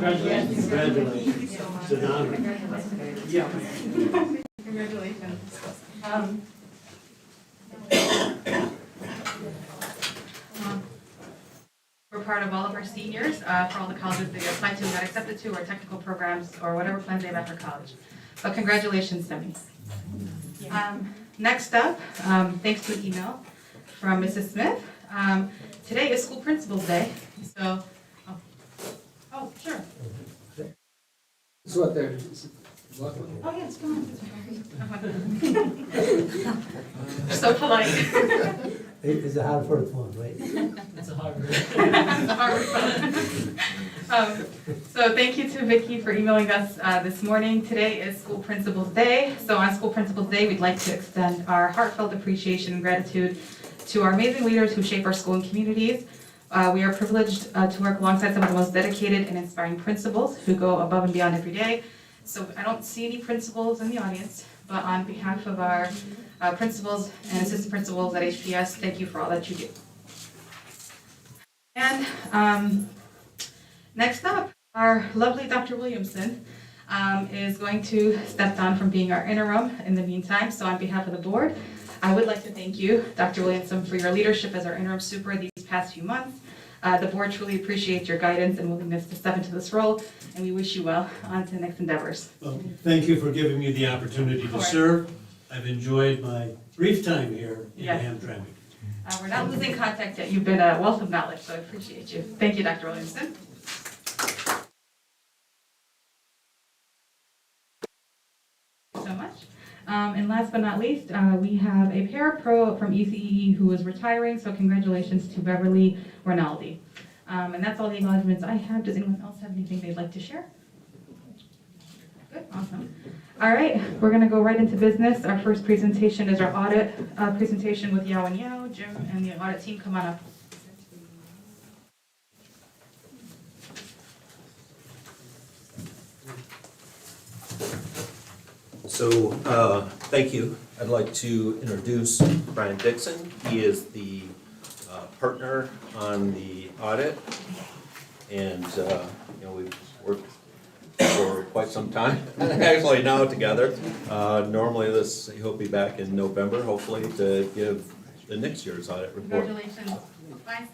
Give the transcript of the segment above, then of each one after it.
Congratulations. Congratulations. It's an honor. Yeah. Congratulations. We're part of all of our seniors for all the colleges they apply to, got accepted to, or technical programs, or whatever plans they have after college. But congratulations, Demi. Next up, thanks to an email from Mrs. Smith. Today is School Principals Day, so, oh, sure. This is what they're. Oh, yes, come on. So polite. It's a Hartford phone, right? It's a Harvard. So thank you to Vicki for emailing us this morning. Today is School Principals Day. So on School Principals Day, we'd like to extend our heartfelt appreciation and gratitude to our amazing leaders who shape our school and communities. We are privileged to work alongside some of the most dedicated and inspiring principals who go above and beyond every day. So I don't see any principals in the audience, but on behalf of our principals and assistant principals at HPS, thank you for all that you do. And next up, our lovely Dr. Williamson is going to step down from being our interim in the meantime. So on behalf of the board, I would like to thank you, Dr. Williamson, for your leadership as our interim super these past few months. The board truly appreciates your guidance and willingness to step into this role, and we wish you well on to the next endeavors. Well, thank you for giving me the opportunity to serve. I've enjoyed my brief time here in Yes. Hamtramck. We're not losing contact yet. You've been a wealth of knowledge, so I appreciate you. Thank you, Dr. Williamson. Thank you so much. And last but not least, we have a parapro from ECE who is retiring, so congratulations to Beverly Rinaldi. And that's all the acknowledgments I have. Does anyone else have anything they'd like to share? Good, awesome. All right, we're gonna go right into business. Our first presentation is our audit presentation with Yao and Yao. Jim and the audit team, come on up. So, thank you. I'd like to introduce Brian Dixon. He is the partner on the audit. And, we've worked for quite some time, actually now together. Normally he'll be back in November, hopefully, to give the next year's audit report. Congratulations. Bye,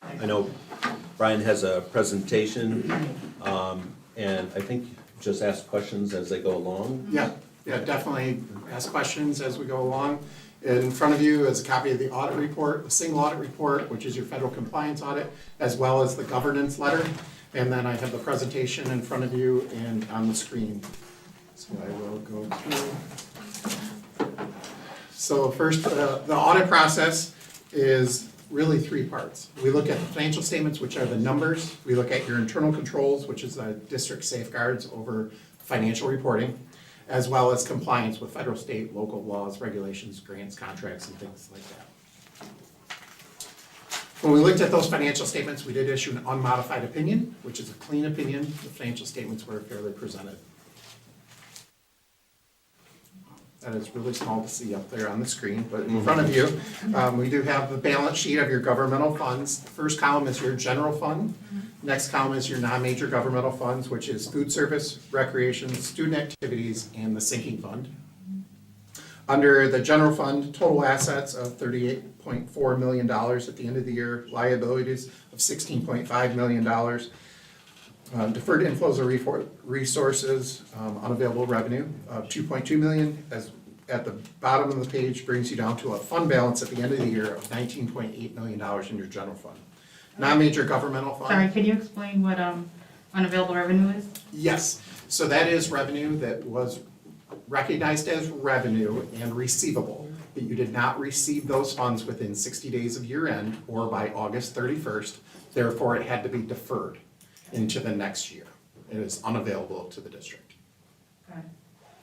I know Brian has a presentation, and I think just ask questions as they go along. Yeah, definitely ask questions as we go along. In front of you is a copy of the audit report, the single audit report, which is your federal compliance audit, as well as the governance letter. And then I have the presentation in front of you and on the screen. So I will go through. So first, the audit process is really three parts. We look at the financial statements, which are the numbers. We look at your internal controls, which is the district safeguards over financial reporting, as well as compliance with federal, state, local laws, regulations, grants, contracts, and things like that. When we looked at those financial statements, we did issue an unmodified opinion, which is a clean opinion. The financial statements were fairly presented. That is really small to see up there on the screen, but in front of you, we do have the balance sheet of your governmental funds. The first column is your general fund. Next column is your non-major governmental funds, which is food service, recreation, student activities, and the sinking fund. Under the general fund, total assets of $38.4 million at the end of the year, liabilities of $16.5 million, deferred inflows of resources, unavailable revenue of $2.2 million, as at the bottom of the page brings you down to a fund balance at the end of the year of $19.8 million in your general fund. Non-major governmental fund. Sorry, can you explain what unavailable revenue is? Yes, so that is revenue that was recognized as revenue and receivable, but you did not receive those funds within 60 days of year end or by August 31st. Therefore, it had to be deferred into the next year. It is unavailable to the district. Got it.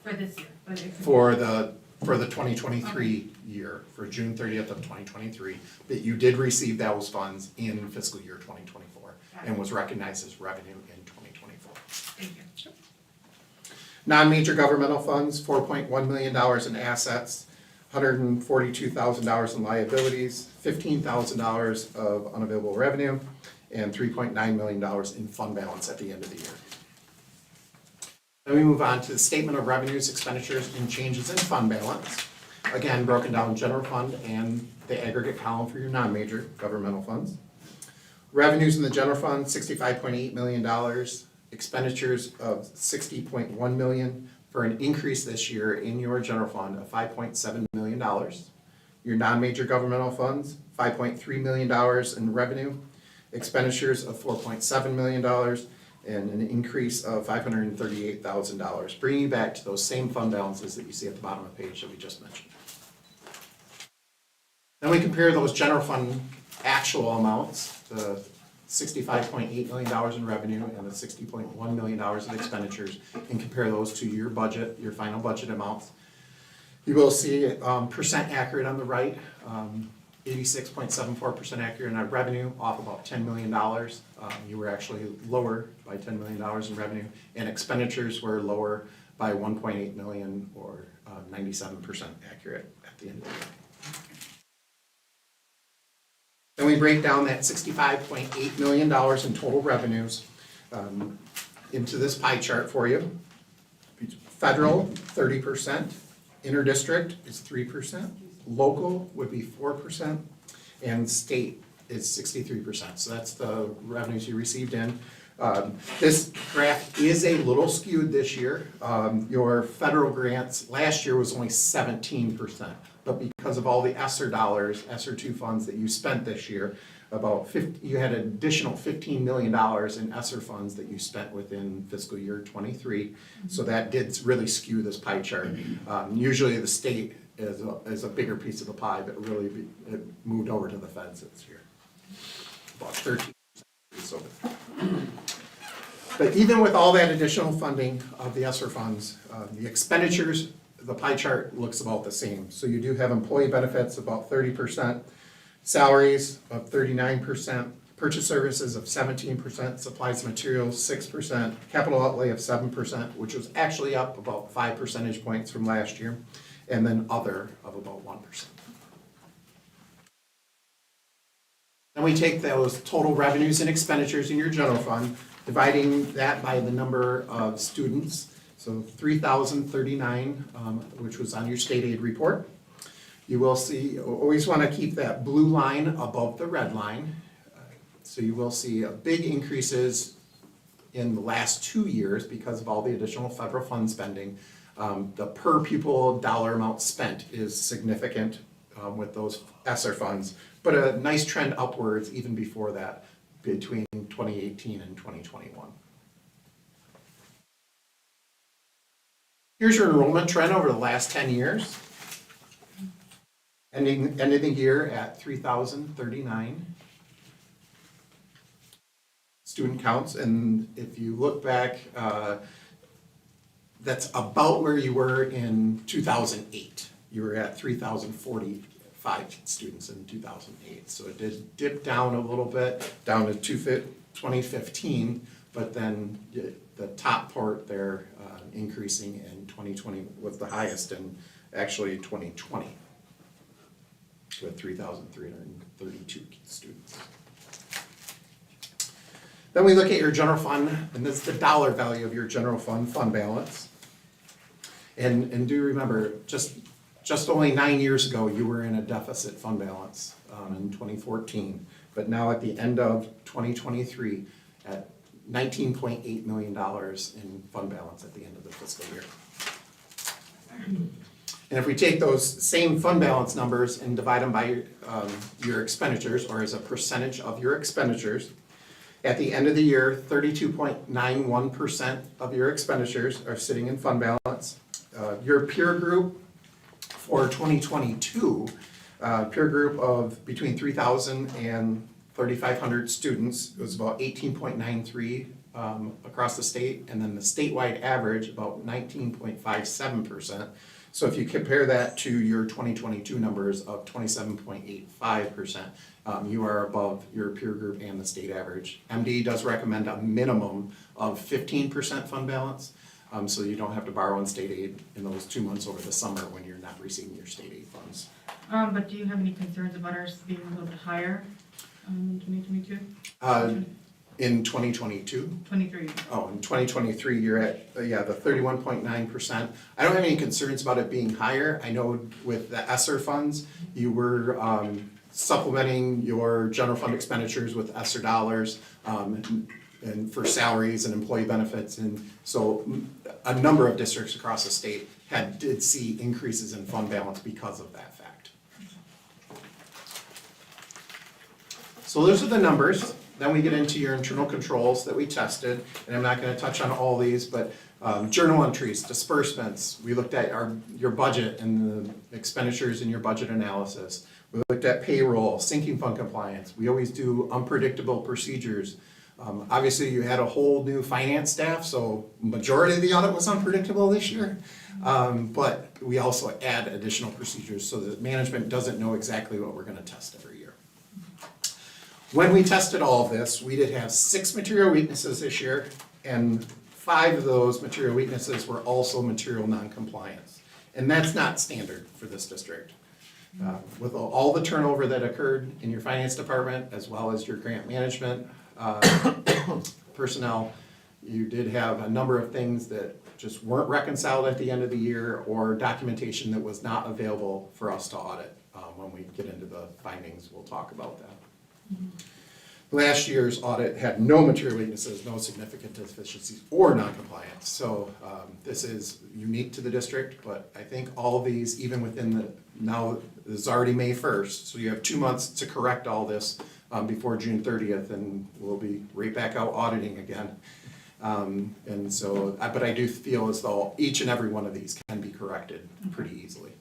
For this year. For the 2023 year, for June 30th of 2023, that you did receive those funds in fiscal year 2024 and was recognized as revenue in 2024. Thank you. Non-major governmental funds, $4.1 million in assets, $142,000 in liabilities, $15,000 of unavailable revenue, and $3.9 million in fund balance at the end of the year. Then we move on to the statement of revenues, expenditures, and changes in fund balance. Again, broken down general fund and the aggregate column for your non-major governmental funds. Revenues in the general fund, $65.8 million. Expenditures of $60.1 million for an increase this year in your general fund of $5.7 million. Your non-major governmental funds, $5.3 million in revenue. Expenditures of $4.7 million and an increase of $538,000, bringing you back to those same fund balances that you see at the bottom of the page that we just mentioned. Then we compare those general fund actual amounts, the $65.8 million in revenue and the $60.1 million in expenditures, and compare those to your budget, your final budget amounts. You will see percent accurate on the right, 86.74% accurate on revenue, off about $10 million. You were actually lower by $10 million in revenue, and expenditures were lower by $1.8 million, or 97% accurate at the end of the year. Then we break down that $65.8 million in total revenues into this pie chart for you. Federal, 30%. Interdistrict is 3%. Local would be 4%. And state is 63%. So that's the revenues you received in. This graph is a little skewed this year. Your federal grants last year was only 17%. But because of all the ESSER dollars, ESSER 2 funds that you spent this year, you had an additional $15 million in ESSER funds that you spent within fiscal year 23. So that did really skew this pie chart. Usually the state is a bigger piece of the pie, but really it moved over to the feds this year. About 13%. So. But even with all that additional funding of the ESSER funds, the expenditures, the pie chart looks about the same. So you do have employee benefits about 30%, salaries of 39%, purchase services of 17%, supplies and materials 6%, capital outlay of 7%, which was actually up about 5 percentage points from last year, and then other of about 1%. Then we take those total revenues and expenditures in your general fund, dividing that by the number of students. So 3,039, which was on your state aid report. You will see, always want to keep that blue line above the red line. So you will see big increases in the last 2 years because of all the additional federal fund spending. The per pupil dollar amount spent is significant with those ESSER funds, but a nice trend upwards even before that between 2018 and 2021. Here's your enrollment trend over the last 10 years. Ending the year at 3,039 student counts, and if you look back, that's about where you were in 2008. You were at 3,045 students in 2008, so it did dip down a little bit, down to 2015, but then the top part there increasing in 2020 was the highest in actually 2020 with 3,332 students. Then we look at your general fund, and this is the dollar value of your general fund balance. And do remember, just only 9 years ago, you were in a deficit fund balance in 2014, but now at the end of 2023, at $19.8 million in fund balance at the end of the fiscal year. And if we take those same fund balance numbers and divide them by your expenditures, or as a percentage of your expenditures, at the end of the year, 32.91% of your expenditures are sitting in fund balance. Your peer group for 2022, peer group of between 3,000 and 3,500 students, it was about 18.93 across the state, and then the statewide average about 19.57%. So if you compare that to your 2022 numbers of 27.85%, you are above your peer group and the state average. MD does recommend a minimum of 15% fund balance, so you don't have to borrow on state aid in those 2 months over the summer when you're not receiving your state aid funds. But do you have any concerns about ours being a little bit higher? 2022? In 2022. 23. Oh, in 2023, you're at, yeah, the 31.9%. I don't have any concerns about it being higher. I know with the ESSER funds, you were supplementing your general fund expenditures with ESSER dollars and for salaries and employee benefits. And so a number of districts across the state did see increases in fund balance because of that fact. So those are the numbers. Then we get into your internal controls that we tested, and I'm not gonna touch on all these, but journal entries, disbursements, we looked at your budget and the expenditures in your budget analysis. We looked at payroll, sinking fund compliance. We always do unpredictable procedures. Obviously, you had a whole new finance staff, so majority of the audit was unpredictable this year. But we also add additional procedures so that management doesn't know exactly what we're gonna test every year. When we tested all of this, we did have 6 material weaknesses this year, and 5 of those material weaknesses were also material non-compliance. And that's not standard for this district. With all the turnover that occurred in your finance department, as well as your grant management personnel, you did have a number of things that just weren't reconciled at the end of the year, or documentation that was not available for us to audit. When we get into the findings, we'll talk about that. Last year's audit had no material weaknesses, no significant deficiencies or non-compliance. So this is unique to the district, but I think all of these, even within now it's already May 1st, so you have 2 months to correct all this before June 30th, and we'll be right back out auditing again. And so, but I do feel as though each and every one of these can be corrected pretty easily.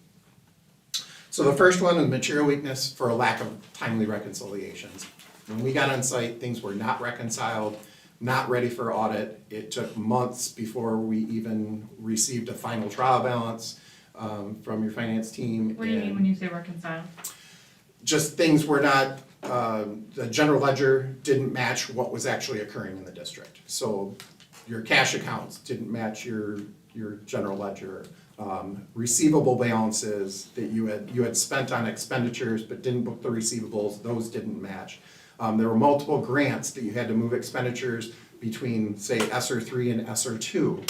So the first one is material weakness for a lack of timely reconciliations. When we got on site, things were not reconciled, not ready for audit. It took months before we even received a final trial balance from your finance team. What do you mean when you say reconcile? Just things were not, the general ledger didn't match what was actually occurring in the district. So your cash accounts didn't match your general ledger. Receivable balances that you had spent on expenditures but didn't book the receivables, those didn't match. There were multiple grants that you had to move expenditures between, say, ESSER 3 and ESSER 2.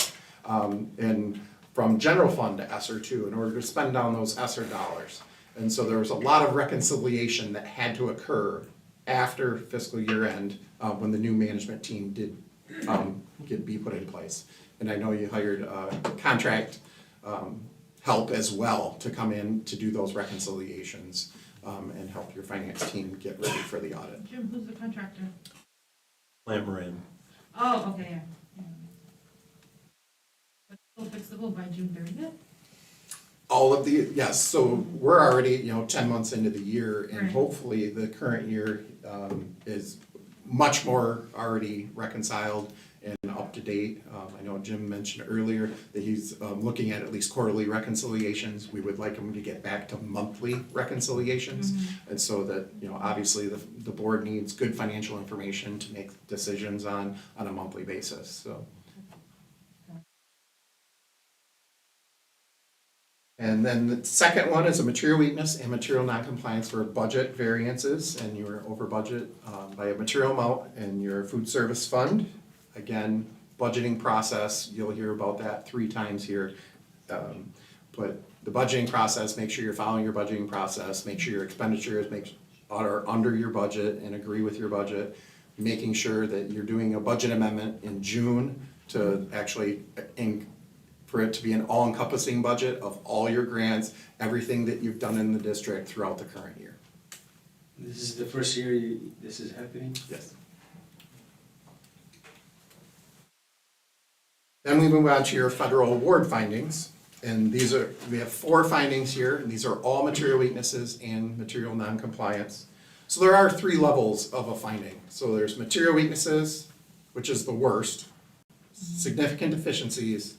And from general fund to ESSER 2 in order to spend down those ESSER dollars. And so there was a lot of reconciliation that had to occur after fiscal year end when the new management team did be put in place. And I know you hired contract help as well to come in to do those reconciliations and help your finance team get ready for the audit. Jim, who's the contractor? Clamorin. Oh, okay, yeah. But still fixable by June 30th? All of the, yes, so we're already, 10 months into the year, and Right. hopefully the current year is much more already reconciled and up to date. I know Jim mentioned earlier that he's looking at least quarterly reconciliations. We would like him to get back to monthly reconciliations. And so that, obviously the board needs good financial information to make decisions on a monthly basis, so. And then the second one is a material weakness and material noncompliance for budget variances, and you were over budget by a material amount in your food service fund. Again, budgeting process, you'll hear about that 3 times here. But the budgeting process, make sure you're following your budgeting process, make sure your expenditures are under your budget and agree with your budget, making sure that you're doing a budget amendment in June to actually for it to be an all-encompassing budget of all your grants, everything that you've done in the district throughout the current year. This is the first year this is happening? Yes. Then we move on to your federal award findings. And we have 4 findings here, and these are all material weaknesses and material noncompliance. So there are 3 levels of a finding. So there's material weaknesses, which is the worst, significant deficiencies,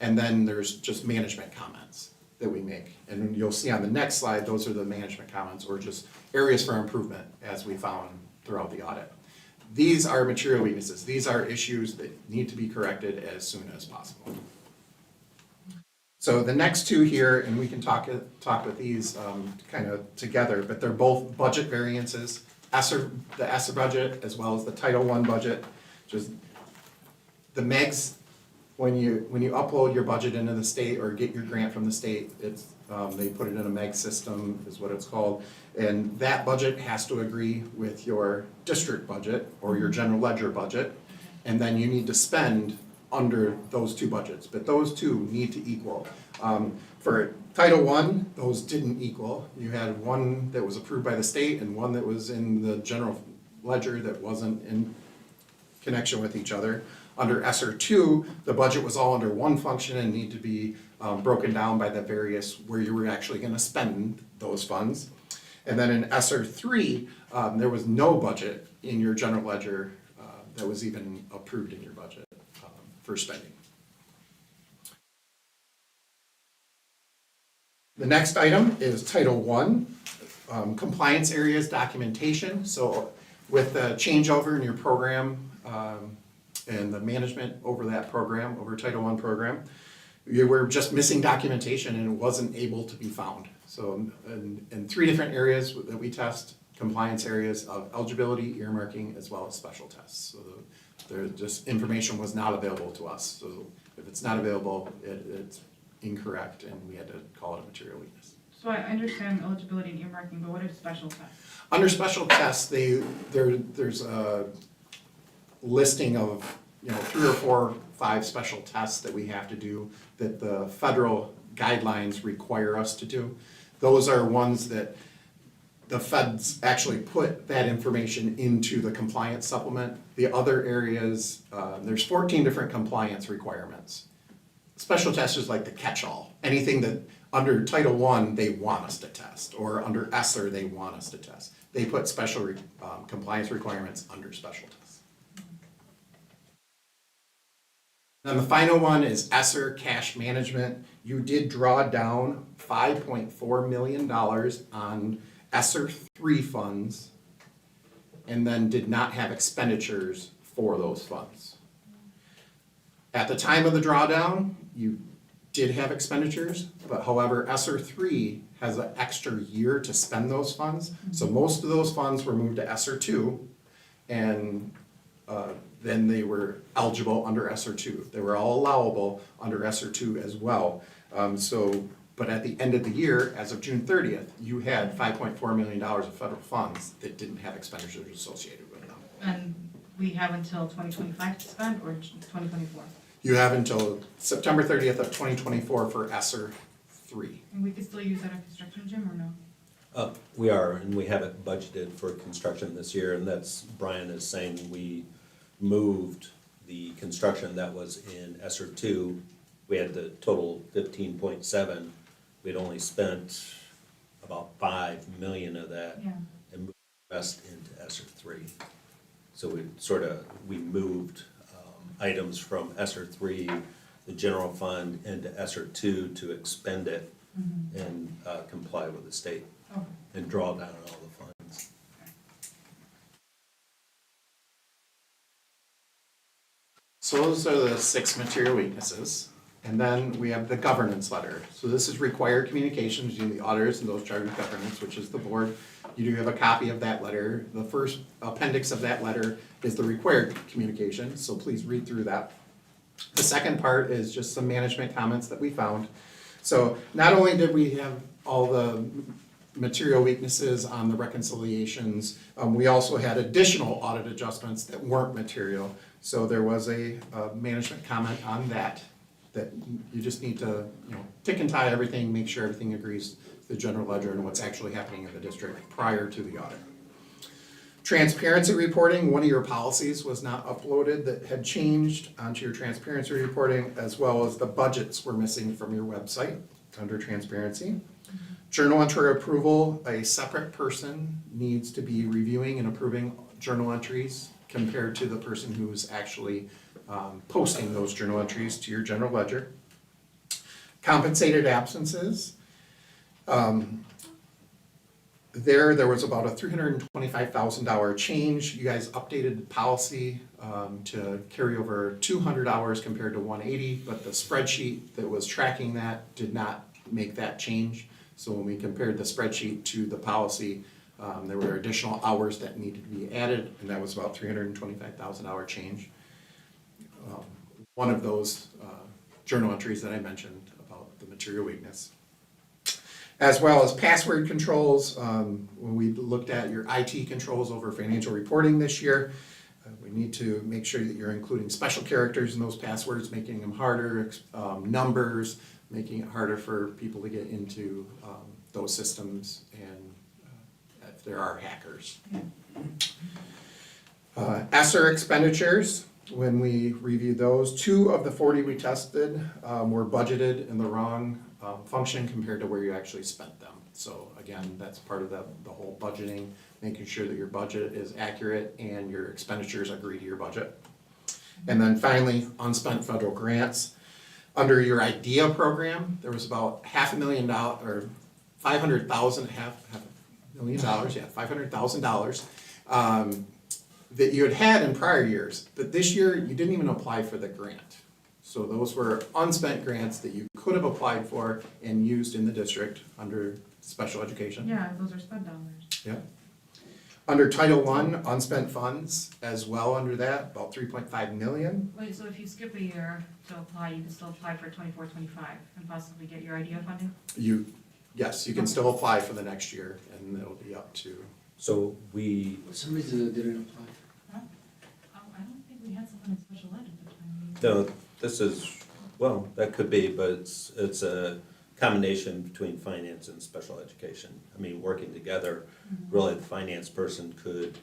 and then there's just management comments that we make. And you'll see on the next slide, those are the management comments or just areas for improvement as we found throughout the audit. These are material weaknesses. These are issues that need to be corrected as soon as possible. So the next 2 here, and we can talk with these kind of together, but they're both budget variances the ESSER budget as well as the Title I budget. Just the MEGs, when you upload your budget into the state or get your grant from the state, it's, they put it in a MEG system is what it's called. And that budget has to agree with your district budget or your general ledger budget. And then you need to spend under those two budgets, but those two need to equal. For Title I, those didn't equal. You had one that was approved by the state and one that was in the general ledger that wasn't in connection with each other. Under ESSER 2, the budget was all under one function and need to be broken down by the various, where you were actually gonna spend those funds. And then in ESSER 3, there was no budget in your general ledger that was even approved in your budget for spending. The next item is Title I, compliance areas documentation. So with the changeover in your program and the management over that program, over Title I program, you were just missing documentation and it wasn't able to be found. So in 3 different areas that we test, compliance areas of eligibility, earmarking, as well as special tests. So there just information was not available to us. So if it's not available, it's incorrect and we had to call it a material weakness. So I understand eligibility and earmarking, but what are special tests? Under special tests, there's a listing of, 3 or 4, 5 special tests that we have to do that the federal guidelines require us to do. Those are ones that the feds actually put that information into the compliance supplement. The other areas, there's 14 different compliance requirements. Special tests is like the catch-all. Anything that under Title I, they want us to test, or under ESSER, they want us to test. They put special compliance requirements under special tests. Then the final one is ESSER cash management. You did draw down $5.4 million on ESSER 3 funds and then did not have expenditures for those funds. At the time of the drawdown, you did have expenditures, but however, ESSER 3 has an extra year to spend those funds. So most of those funds were moved to ESSER 2 and then they were eligible under ESSER 2. They were all allowable under ESSER 2 as well. But at the end of the year, as of June 30th, you had $5.4 million of federal funds that didn't have expenditures associated with them. And we have until 2025 to spend, or 2024? You have until September 30th of 2024 for ESSER 3. And we could still use that at construction gym, or no? We are, and we have it budgeted for construction this year, and that's, Brian is saying, we moved the construction that was in ESSER 2. We had the total 15.7. We'd only spent about 5 million of that. Yeah. And moved the rest into ESSER 3. So we moved items from ESSER 3, the general fund, into ESSER 2 to expend it and comply with the state and draw down all the funds. So those are the 6 material weaknesses. And then we have the governance letter. So this is required communications between the auditors and those charged with governance, which is the board. You do have a copy of that letter. The first appendix of that letter is the required communication, so please read through that. The second part is just some management comments that we found. So not only did we have all the material weaknesses on the reconciliations, we also had additional audit adjustments that weren't material. So there was a management comment on that you just need to, tick and tie everything, make sure everything agrees with the general ledger and what's actually happening in the district prior to the audit. Transparency reporting, one of your policies was not uploaded that had changed onto your transparency reporting, as well as the budgets were missing from your website under transparency. Journal entry approval, a separate person needs to be reviewing and approving journal entries compared to the person who's actually posting those journal entries to your general ledger. Compensated absences. There was about a $325,000 change. You guys updated the policy to carry over 200 hours compared to 180, but the spreadsheet that was tracking that did not make that change. So when we compared the spreadsheet to the policy, There were additional hours that needed to be added, and that was about $325,000 change. One of those journal entries that I mentioned about the material weakness. As well as password controls, when we looked at your IT controls over financial reporting this year, we need to make sure that you're including special characters in those passwords, making them harder, numbers, making it harder for people to get into those systems, and if there are hackers. ESSER expenditures, when we reviewed those, 2 of the 40 we tested were budgeted in the wrong function compared to where you actually spent them. So again, that's part of the whole budgeting, making sure that your budget is accurate and your expenditures agree to your budget. And then finally, unspent federal grants. Under your IDEA program, there was about $500,000, or $500,000, $500,000 that you had in prior years, but this year you didn't even apply for the grant. So those were unspent grants that you could have applied for and used in the district under special education. Yeah, those are sped dollars. Yeah. Under Title I, unspent funds as well under that, about 3.5 million. Wait, so if you skip a year to apply, you can still apply for 24-25 and possibly get your IDEA funding? Yes, you can still apply for the next year, and it'll be up to. So we, For some reason it didn't apply. Huh? Oh, I don't think we had someone in special ed at the time. no, this is, well, that could be, but it's a combination between finance and special education. I mean, working together, really the finance person could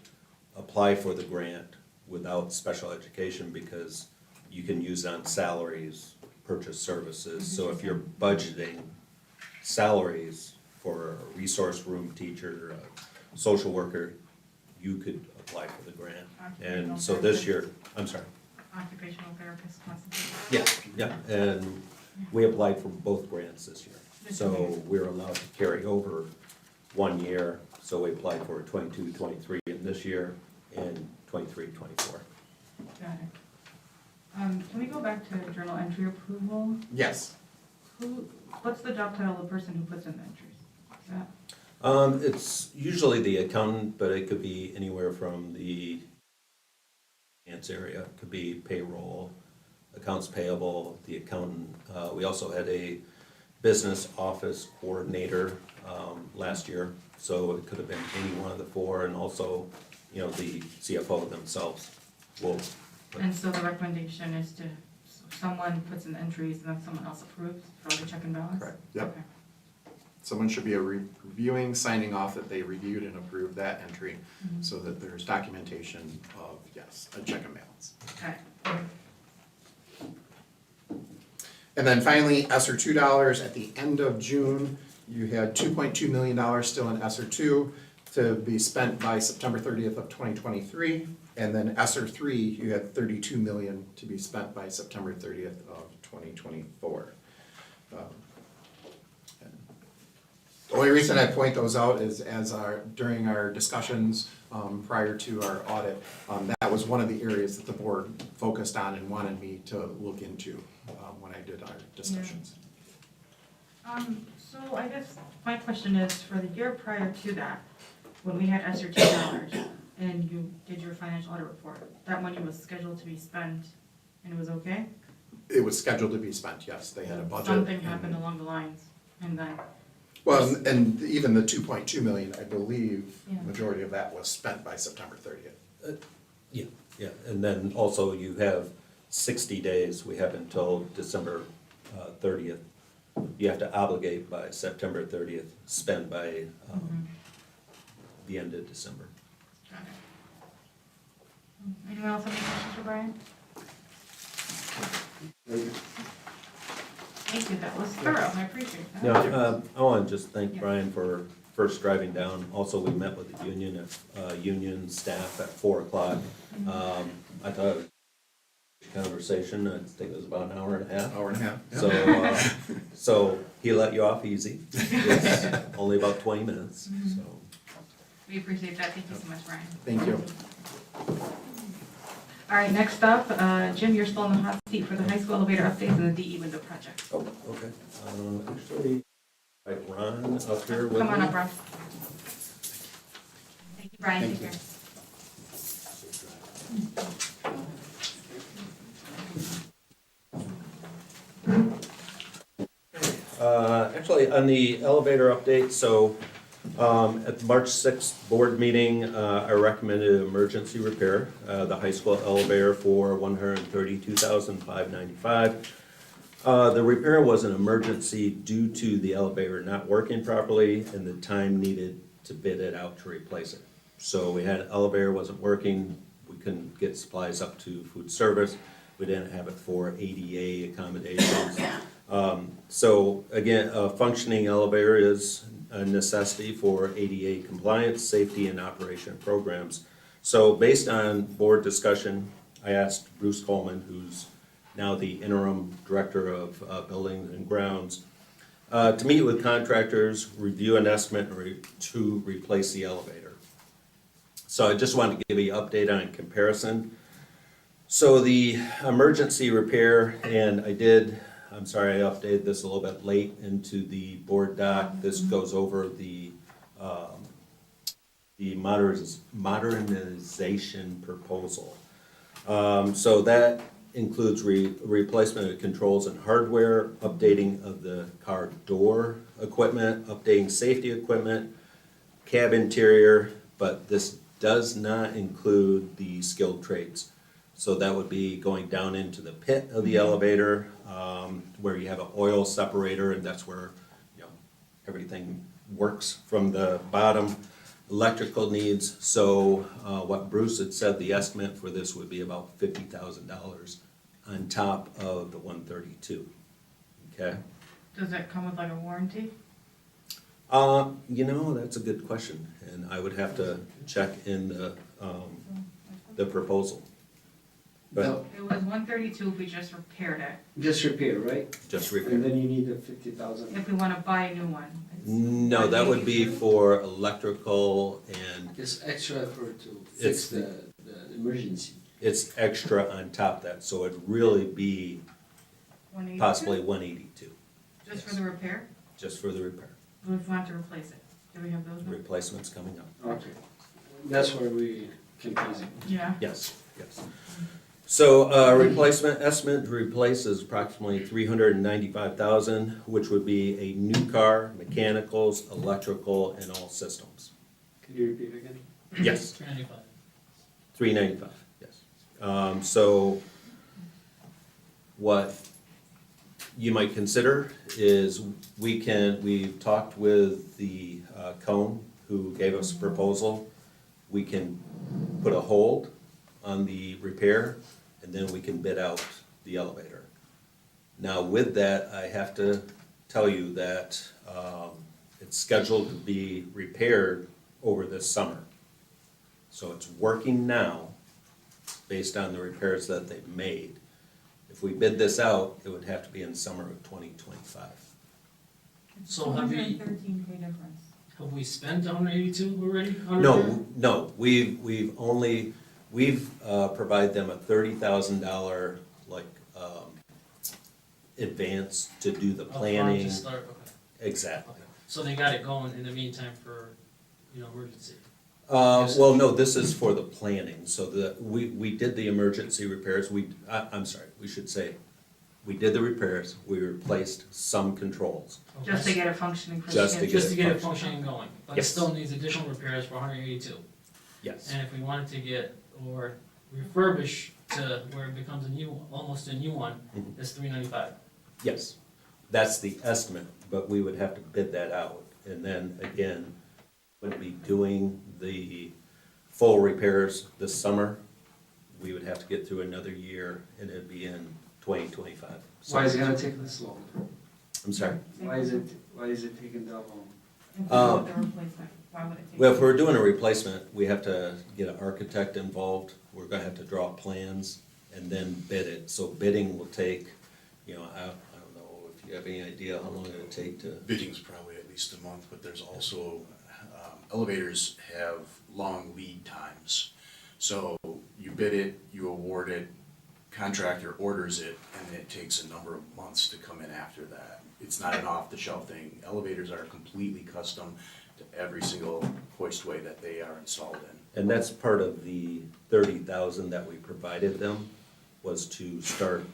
apply for the grant without special education because you can use it on salaries, purchase services. So if you're budgeting salaries for a resource room teacher, a social worker, you could apply for the grant. And so this year, I'm sorry. Occupational therapist consultant. Yeah, and we applied for both grants this year. So we're allowed to carry over 1 year, so we applied for 22-23 in this year and 23-24. Got it. Can we go back to journal entry approval? Yes. What's the job title of the person who puts in the entries? Is that? It's usually the accountant, but it could be anywhere from the finance area. It could be payroll, accounts payable, the accountant. We also had a business office coordinator last year, so it could have been any one of the 4, and also, you know, the CFO themselves will. And so the recommendation is to, someone puts in the entries and then someone else approves for the check and balance? Correct. Yep. Okay. Someone should be reviewing, signing off that they reviewed and approved that entry, so that there's documentation of, yes, a check and balance. Okay. And then finally, ESSER $2, at the end of June, you had $2.2 million still in ESSER 2 to be spent by September 30th of 2023. And then ESSER 3, you had $32 million to be spent by September 30th of 2024. The only reason I point those out is during our discussions prior to our audit, that was one of the areas that the board focused on and wanted me to look into when I did our discussions. So I guess my question is, for the year prior to that, when we had ESSER $2 and you did your financial audit report, that money was scheduled to be spent and it was okay? It was scheduled to be spent, yes, they had a budget. Something happened along the lines and then, Well, and even the 2.2 million, I believe, Yeah. majority of that was spent by September 30th. Yeah, and then also you have 60 days, we have until December 30th. You have to obligate by September 30th, spend by the end of December. got it. Anyone else have any questions for Brian? Thank you, that was thorough, I appreciate that. Now, I want to just thank Yeah. Brian for first driving down. Also, we met with the union staff at 4 o'clock. I thought it was a conversation, I think it was about an hour and a half. Hour and a half. So, so he let you off easy. It's only about 20 minutes, so. We appreciate that, thank you so much, Brian. Thank you. All right, next up, Jim, you're still in the hot seat for the high school elevator updates and the DE window project. Oh, okay. Actually, like Ron up here with me. Come on up, Ron. Brian, Thank take care. Actually, on the elevator update, so at the March 6th board meeting, I recommended emergency repair, the high school elevator for $132,595. The repair was an emergency due to the elevator not working properly and the time needed to bid it out to replace it. So we had an elevator wasn't working, we couldn't get supplies up to food service, we didn't have it for ADA accommodations. So again, a functioning elevator is a necessity for ADA compliance, safety, and operation programs. So based on board discussion, I asked Bruce Coleman, who's now the interim director of buildings and grounds, to meet with contractors, review an estimate to replace the elevator. So I just wanted to give you an update on comparison. So the emergency repair, and I updated this a little bit late into the board doc. This goes over the modernization proposal. So that includes replacement of controls and hardware, updating of the car door equipment, updating safety equipment, cab interior, but this does not include the skilled trades. So that would be going down into the pit of the elevator, where you have an oil separator, and that's where, everything works from the bottom. Electrical needs, so what Bruce had said, the estimate for this would be about $50,000 on top of the 132, okay? Does that come with like a warranty? That's a good question, and I would have to check in the proposal. But No, It was 132, we just repaired it. just repair, right? just And repair. then you need the 50,000. If we want to buy a new one. it's No, that would be 182. for electrical, and It's extra to It's fix the emergency. it's extra on top of that, so it'd really be 182? possibly 182, Just for the repair? just for the repair. What if we want to replace it? Do we have those? numbers? Replacement's coming up. Okay. That's where we confusing. Yeah. Yes, yes. So, replacement estimate to replace is approximately $395,000, which would be a new car, mechanicals, electrical, and all systems. Can you repeat again? Yes, 395. $395, yes. So, what you might consider is we've talked with the Cone, who gave us a proposal. We can put a hold on the repair, and then we can bid out the elevator. Now, with that, I have to tell you that it's scheduled to be repaired over this summer. So it's working now, based on the repairs that they've made. If we bid this out, it would have to be in summer of 2025. So have we, $213K difference. have we spent 182 already? on repair? No, we've provided them a $30,000 advance to do the Upfront planning. to start, okay. Exactly. Okay. So they got it going in the meantime for, emergency. Well, no, this is for the planning, so we did the emergency repairs, I'm sorry, we should say, we did the repairs, we replaced some controls. Okay. Just to get it functioning for the Just to kids. get Just to get it functioning. functioning and going, but it Yes. still needs additional repairs for 182. Yes, And if we wanted to get, or refurbish to where it becomes almost a new one, Mhm. it's 395. yes, that's the estimate, but we would have to bid that out, and then again, would be doing the full repairs this summer. We would have to get through another year, and it'd be in 2025. Why is it gonna take this long? I'm sorry? Why is it taking that long? If we do the replacement, why would it take? Well, if we're doing a replacement, we have to get an architect involved, we're gonna have to draw plans and then bid it. So bidding will take, I don't know if you have any idea how long it'll take to, Bidding's probably at least a month, but there's also, elevators have long lead times. So you bid it, you award it, contractor orders it, and it takes a number of months to come in after that. It's not an off-the-shelf thing. Elevators are completely custom to every single hoistway that they are installed in. And that's part of the 30,000 that we provided them, was to start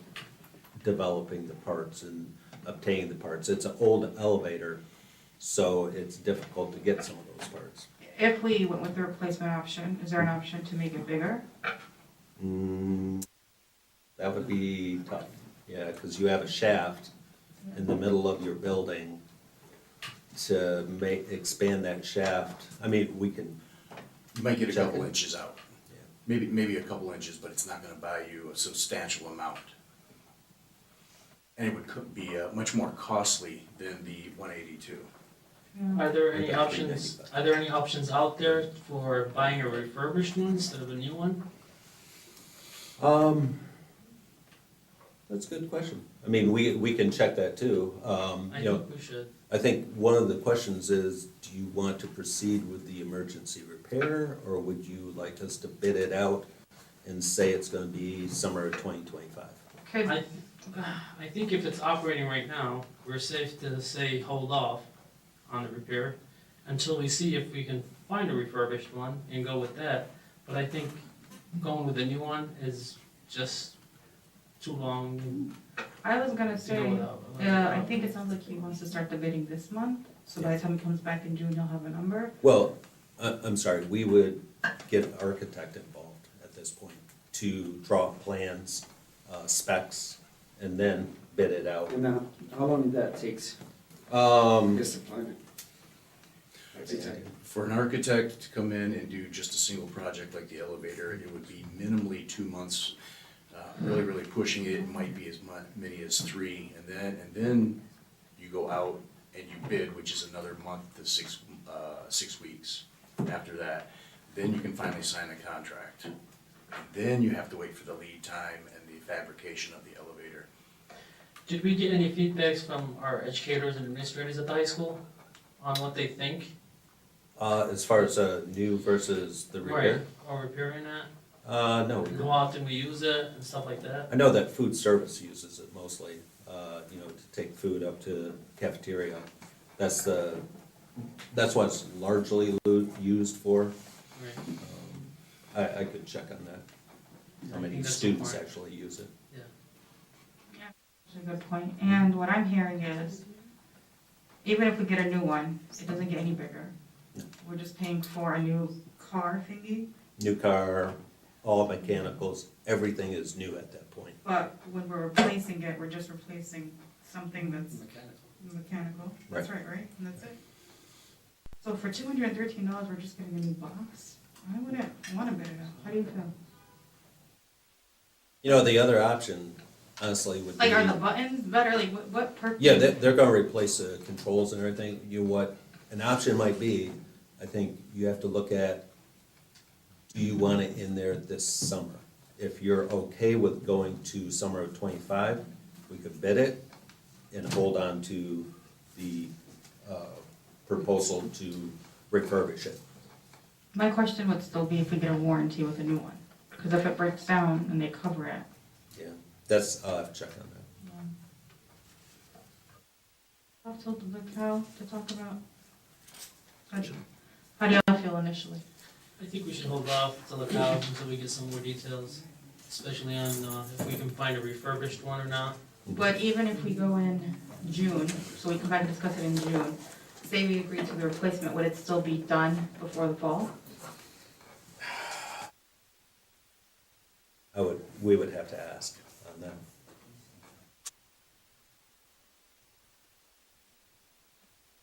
developing the parts and obtaining the parts. It's an old elevator, so it's difficult to get some of those parts. If we went with the replacement option, is there an option to make it bigger? That would be tough, yeah, because you have a shaft in the middle of your building. To expand that shaft, I mean, we can, You might get a Check couple it. inches out, yeah. maybe a couple inches, but it's not gonna buy you a substantial amount. And it would be much more costly than the 182. Are there any Okay. options out there for buying a refurbished one instead of a new one? That's a good question. I mean, we can check that too. I You know, think we should. I think one of the questions is, do you want to proceed with the emergency repair, or would you like us to bid it out and say it's gonna be summer of 2025? Could, I think if it's operating right now, we're safe to say hold off on the repair until we see if we can find a refurbished one and go with that. But I think going with a new one is just too long I was gonna to go say, without. I think it sounds like he wants to start the bidding this month, so by the time he comes back in June, he'll have a number. Well, I'm sorry, we would get an architect involved at this point to draw plans, specs, and then bid it out. And now, how long did that takes? Just deployment? For an architect to come in and do just a single project like the elevator, it would be minimally 2 months. Really, really pushing it, it might be as many as 3, and then you go out and you bid, which is another month to 6 weeks after that. Then you can finally sign a contract. Then you have to wait for the lead time and the fabrication of the elevator. Did we get any feedbacks from our educators and administrators at the high school on what they think? As far as new versus the repair? Right, or repairing that? No. How often we use it and stuff like that? I know that food service uses it mostly, you know, to take food up to cafeteria. That's what it's largely used for. Right. I could check on that, how I many think that's students important. actually use it. That's a good point, and what I'm hearing is, even if we get a new one, it doesn't get any bigger. No. We're just paying for a new car thingy, New car, all mechanicals, everything is new at that point. but when we're replacing it, we're just replacing something that's Mechanical. mechanical. That's right, And that's it. So for $213, we're just getting a new box? I wouldn't wanna bid it out. How do you feel? You know, the other option, honestly, would be. Like, are the buttons better? Like, what purpose? Yeah, they're gonna replace the controls and everything. You know what, an option might be, I think you have to look at, do you want it in there this summer? If you're okay with going to summer of '25, we could bid it and hold on to the proposal to refurbish it. My question would still be if we get a warranty with a new one. Because if it breaks down and they cover it. Yeah, I'll have to check on that. I've told the Cal to talk about. How do y'all feel initially? I think we should hold off till the cows until we get some more details, especially on if we can find a refurbished one or not. But even if we go in June, so we come back and discuss it in June, say we agree to the replacement, would it still be done before the fall? We would have to ask on that.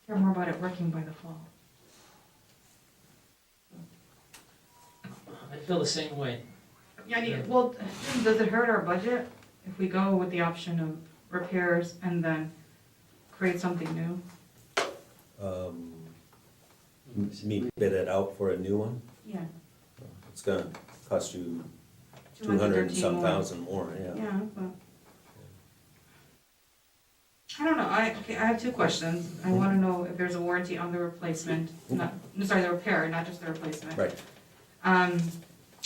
Care more about it working by the fall. I feel the same way. Yeah, well, does it hurt our budget if we go with the option of repairs and then create something new? Me bid it out for a new one? Yeah. It's gonna cost you 200 and some more. thousand more, yeah. Yeah, but. I don't know, I have two questions. I wanna know if there's a warranty on the replacement, the repair, not just the replacement. Right.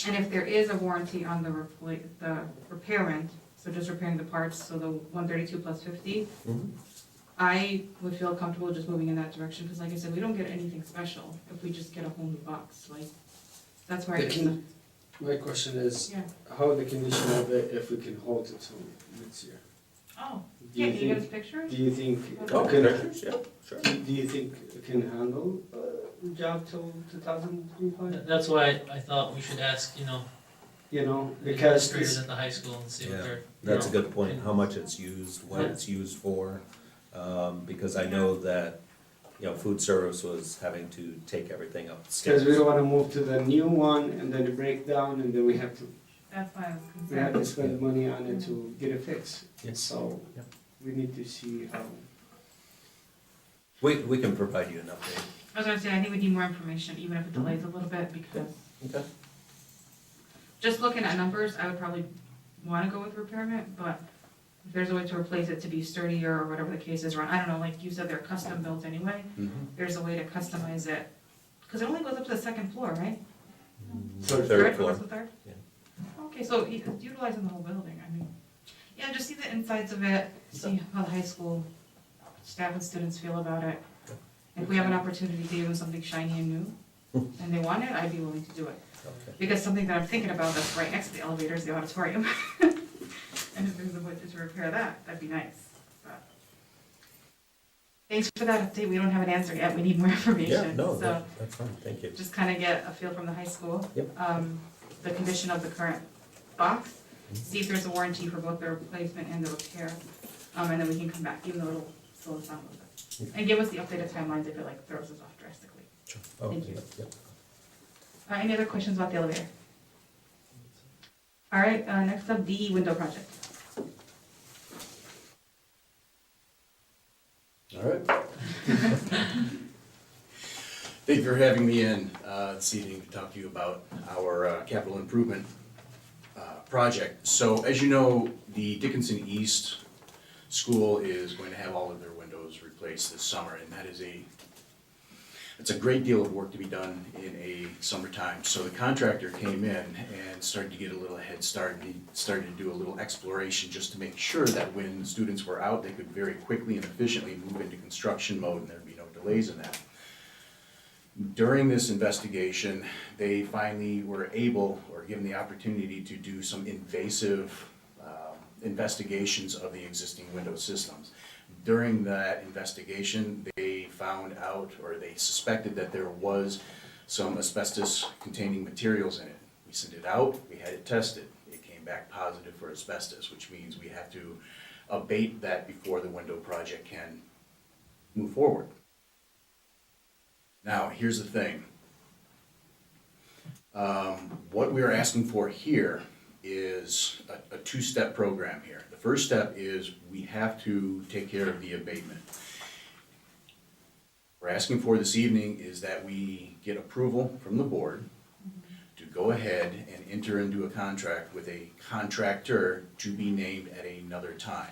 And if there is a warranty on the repairment, so just repairing the parts, so the 132 plus 50, Mhm. I would feel comfortable just moving in that direction, because like I said, we don't get anything special if we just get a whole new box, like, that's where I The get con- My question is, yeah. how the condition of it if we can hold it till next year? Oh, Do yeah, you can you give us think, pictures? do you think, Oh, can- pictures, yeah, sure. do you think it can handle job till 2025? That's why I thought we should ask, You know, the because administrators this, at the high school and see what Yeah, they're. that's a good point, how much it's used, what it's used for. Because I know that, food service was having to take everything up the because we stairs. don't wanna move to the new one and then it break down and then we have to That's why I was We have to concerned. spend money on it to get it fixed. Yes. So Yep. we need to see how. We can provide you an update. I was gonna say, I think we need more information, even if it delays a little bit, because Okay. just looking at numbers, I would probably wanna go with repairment, but if there's a way to replace it to be sturdier or whatever the case is, or I don't know, like you said, they're custom built anyway, there's a way to customize it, because it only goes up to the second floor, right? Third Or floor. was it third? Yeah. Okay, so it's utilizing the whole building, I mean, yeah, just see the insides of it, see how the high school staff and students feel about it. If we have an opportunity to give them something shiny and new, and they want it, I'd be willing to do it. Okay. Because something that I'm thinking about that's right next to the elevator is the auditorium. And if there's a budget to repair that, that'd be nice, but. Thanks for that update, we don't have an answer yet, we need more Yeah, information, no, so that's fine, thank you. just kinda get a feel from the high school. Yep. The condition of the current box, see if there's a warranty for both the replacement and the repair. And then we can come back, even though it'll slow us down a little bit. And give us the updated timelines if it like throws us off drastically. Sure. Oh, Thank you. yep. Any other questions about the elevator? All right, next up, the window project. All right. Thank you for having me in this evening to talk to you about our capital improvement project. So as you know, the Dickinson East School is going to have all of their windows replaced this summer, and it's a great deal of work to be done in a summertime. So the contractor came in and started to get a little head start, and he started to do a little exploration just to make sure that when students were out, they could very quickly and efficiently move into construction mode and there'd be no delays in that. During this investigation, they finally were able, or given the opportunity to do some invasive investigations of the existing window systems. During that investigation, they found out, or they suspected that there was some asbestos-containing materials in it. We sent it out, we had it tested. It came back positive for asbestos, which means we have to abate that before the window project can move forward. Now, here's the thing. What we are asking for here is a two-step program here. The first step is we have to take care of the abatement. We're asking for this evening is that we get approval from the board to go ahead and enter into a contract with a contractor to be named at another time.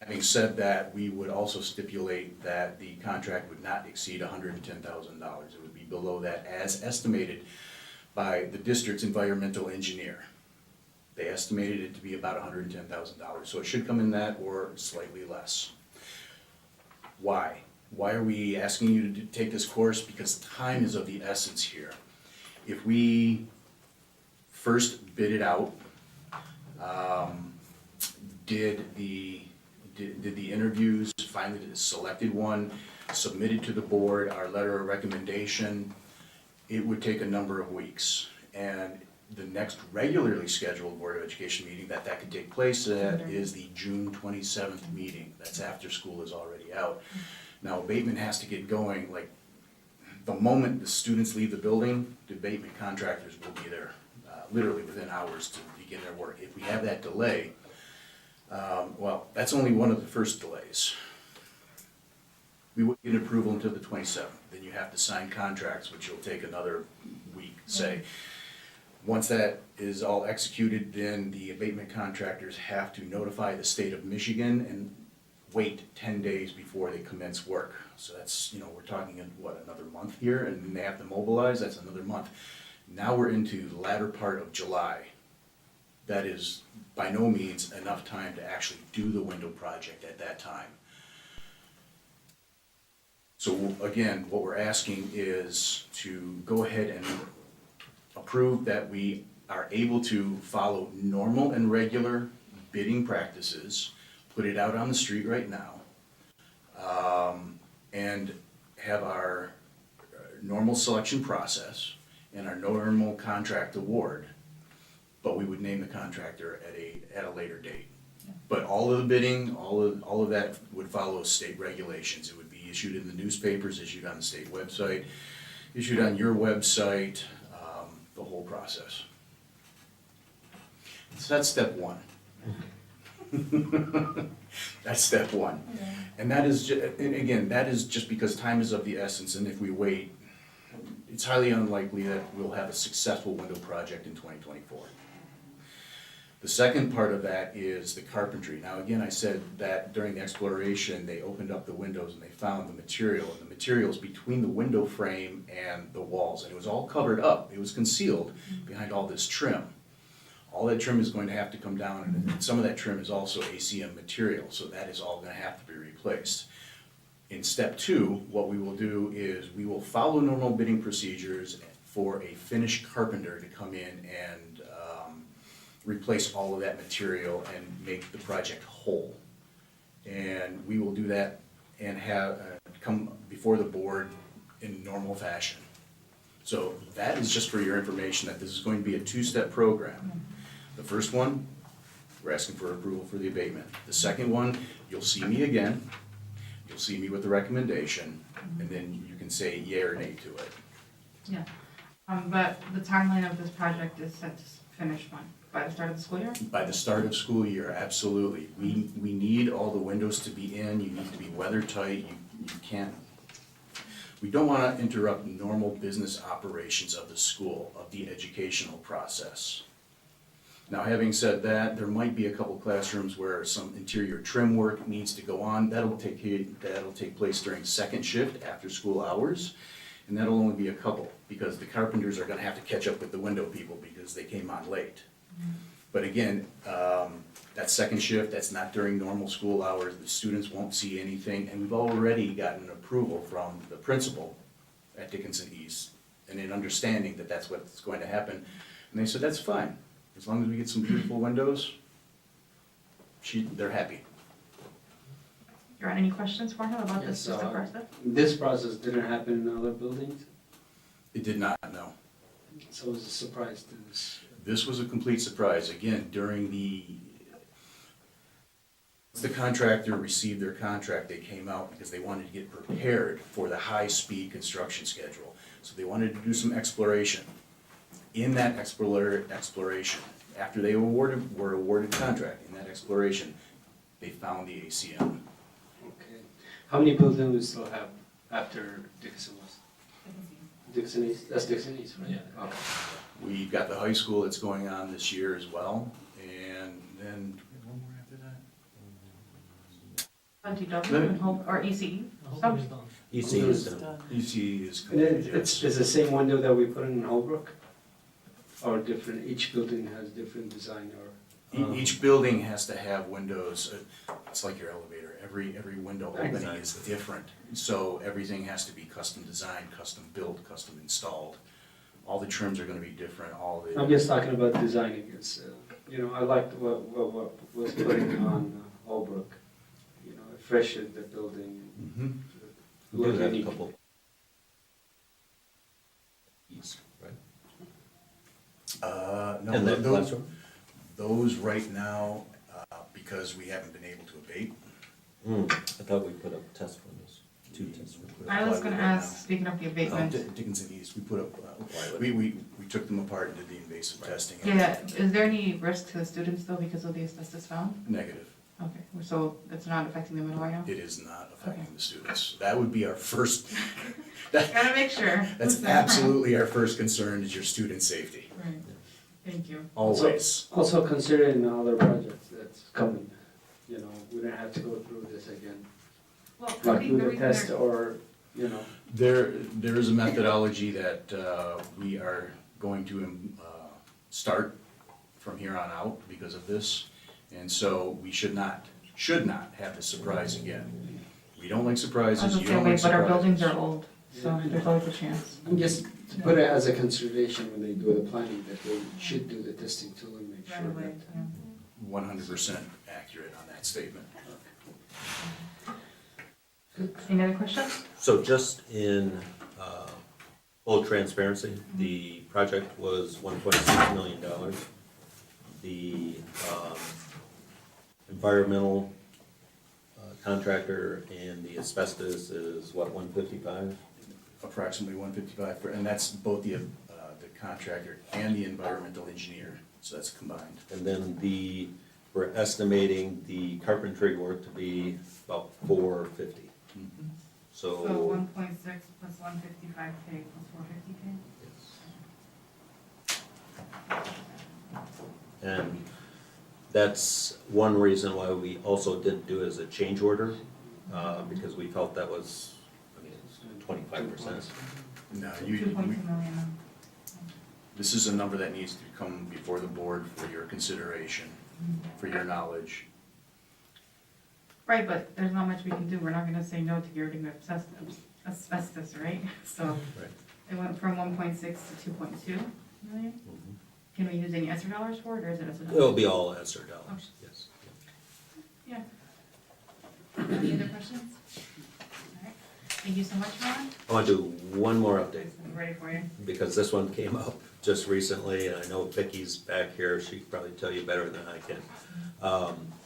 Having said that, we would also stipulate that the contract would not exceed $110,000. It would be below that as estimated by the district's environmental engineer. They estimated it to be about $110,000, so it should come in that or slightly less. Why? Why are we asking you to take this course? Because time is of the essence here. If we first bid it out, did the interviews, finally selected one, submitted to the board our letter of recommendation, it would take a number of weeks. And the next regularly scheduled Board of Education meeting that could take place at is the June 27th meeting. That's after school is already out. Now, abatement has to get going, like, the moment the students leave the building, the abatement contractors will be there, literally within hours to begin their work. If we have that delay, well, that's only one of the first delays. We wouldn't get approval until the 27th. Then you have to sign contracts, which will take another week, say. Once that is all executed, then the abatement contractors have to notify the state of Michigan and wait 10 days before they commence work. So that's, we're talking in, another month here, and then they have to mobilize, that's another month. Now we're into the latter part of July. that is by no means enough time to actually do the window project at that time. So again, what we're asking is to go ahead and approve that we are able to follow normal and regular bidding practices, put it out on the street right now, and have our normal selection process and our normal contract award, but we would name the contractor at a later date. But all of the bidding, all of that would follow state regulations. It would be issued in the newspapers, issued on the state website, issued on your website, the whole process. So that's step one. That's step one. And that is, and again, that is just because time is of the essence, and if we wait, it's highly unlikely that we'll have a successful window project in 2024. The second part of that is the carpentry. Now, again, I said that during the exploration, they opened up the windows and they found the material, and the materials between the window frame and the walls, and it was all covered up. It was concealed behind all this trim. All that trim is going to have to come down, and some of that trim is also ACM material, so that is all gonna have to be replaced. In step two, what we will do is we will follow normal bidding procedures for a finished carpenter to come in and replace all of that material and make the project whole. And we will do that and have come before the board in normal fashion. So that is just for your information, that this is going to be a two-step program. The first one, we're asking for approval for the abatement. The second one, you'll see me again, you'll see me with the recommendation, and then you can say yea or nay to it. Yeah. But the timeline of this project is set to finish when? By the start of the school year? By the start of school year, absolutely. We need all the windows to be in, you need to be weather tight, you can't, we don't wanna interrupt normal business operations of the school, of the educational process. Now, having said that, there might be a couple classrooms where some interior trim work needs to go on. That'll take place during second shift after school hours, and that'll only be a couple, because the carpenters are gonna have to catch up with the window people because they came on late. But again, that second shift, that's not during normal school hours, the students won't see anything, and we've already gotten approval from the principal at Dickinson East, and in understanding that that's what's going to happen, and they said, that's fine, as long as we get some beautiful windows, they're happy. You got any questions for him about this Yes, system process? This process didn't happen in other buildings, It did not, no. so it was a surprise to this. This was a complete surprise. Again, once the contractor received their contract, they came out because they wanted to get prepared for the high-speed construction schedule. So they wanted to do some exploration. In that exploration, after they were awarded contract, in that exploration, they found the ACM. Okay. How many buildings we still have after Dixon was? Dixon East, that's Dixon East, right? Yeah. Okay. We've got the high school that's going on this year as well, and then, do we have one more after that? DW and Hope, or ECE? I hope Some- it's done. EC is done. EC is And complete, it's yes. the same window that we put in Holbrook? Or different, each building has different design or? Each building has to have windows, it's like your elevator, every window opening is Exactly. different. So everything has to be custom designed, custom built, custom installed. All the trims are gonna be different, all the. I'm just talking about designing, it's, I liked what was putting on Holbrook. It freshened the building. Mhm. We do Look have a unique. couple. Right? No, And that those, classroom? those right now, because we haven't been able to abate. I thought we put up test windows, 2 test windows. I was gonna Plywood right ask, speaking of the now. abatement, Dickinson East, we put up, Plywood. we took them apart and did the invasive testing. yeah, is there any risk to the students though because of the asbestos found? Negative. Okay, so it's not affecting them at all right now? It is not affecting Okay. the students. That would be our first, that, Gotta make sure. that's absolutely our first concern is your student safety, Right, thank you. always. Also considering the other projects that's coming, we don't have to go through this again. Well, I Like think do the the reason test they're, or, There is a methodology that we are going to start from here on out because of this. And so we should not have this surprise again. We don't like I surprises, was you gonna don't say, like but our buildings surprises. are old, so there's always a chance. I'm just put it as a consideration when they do the planning, that they should do the testing too and make sure that. 100% accurate on that statement. Any other questions? So just in full transparency, the project was $1.6 million. The environmental contractor and the asbestos is what, 155? Approximately 155, and that's both the contractor and the environmental engineer, so that's combined. And then we're estimating the carpentry work to be about 450. So So, 1.6 plus 155K plus 450K? and that's one reason why we also didn't do it as a change order, because we felt that was, I mean, it's 25%. No, 2.2 million. this is a number that needs to come before the board for your consideration, for your knowledge. Right, but there's not much we can do. We're not gonna say no to getting rid of asbestos, right? So Right. it went from 1.6 to 2.2 million? Mhm. Can we use any ESSER dollars for it, or is it as a? It'll be all ESSER dollars, yes. Yeah. Any other questions? All right. Thank you so much, Ron. I want to do one more update, I'm ready for you. because this one came up just recently, and I know Vicky's back here, she can probably tell you better than I can.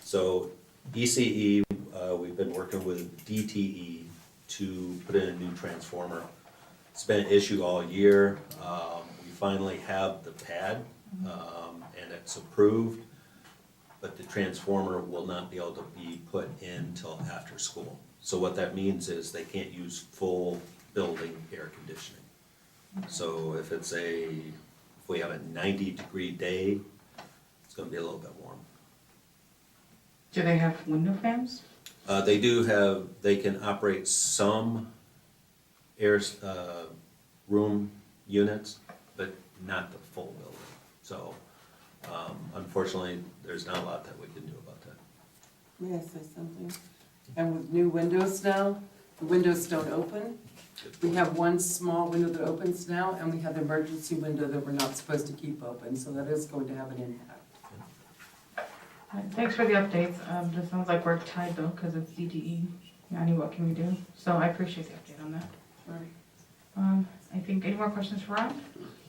So ECE, we've been working with DTE to put in a new transformer. It's been an issue all year. We finally have the pad, and it's approved, but the transformer will not be able to be put in till after school. So what that means is they can't use full building air conditioning. So if we have a 90-degree day, it's gonna be a little bit warm. Do they have window fans? They do have, they can operate some room units, but not the full building. So, unfortunately, there's not a lot that we can do about that. May I say something? And with new windows now, the windows don't open. We have one small window that opens now, and we have the emergency window that we're not supposed to keep open, so that is going to have an impact. All right, thanks for the updates. This sounds like we're tied though, because it's DTE. Yanni, what can we do? So I appreciate the update on that. Right. I think, any more questions for Ron?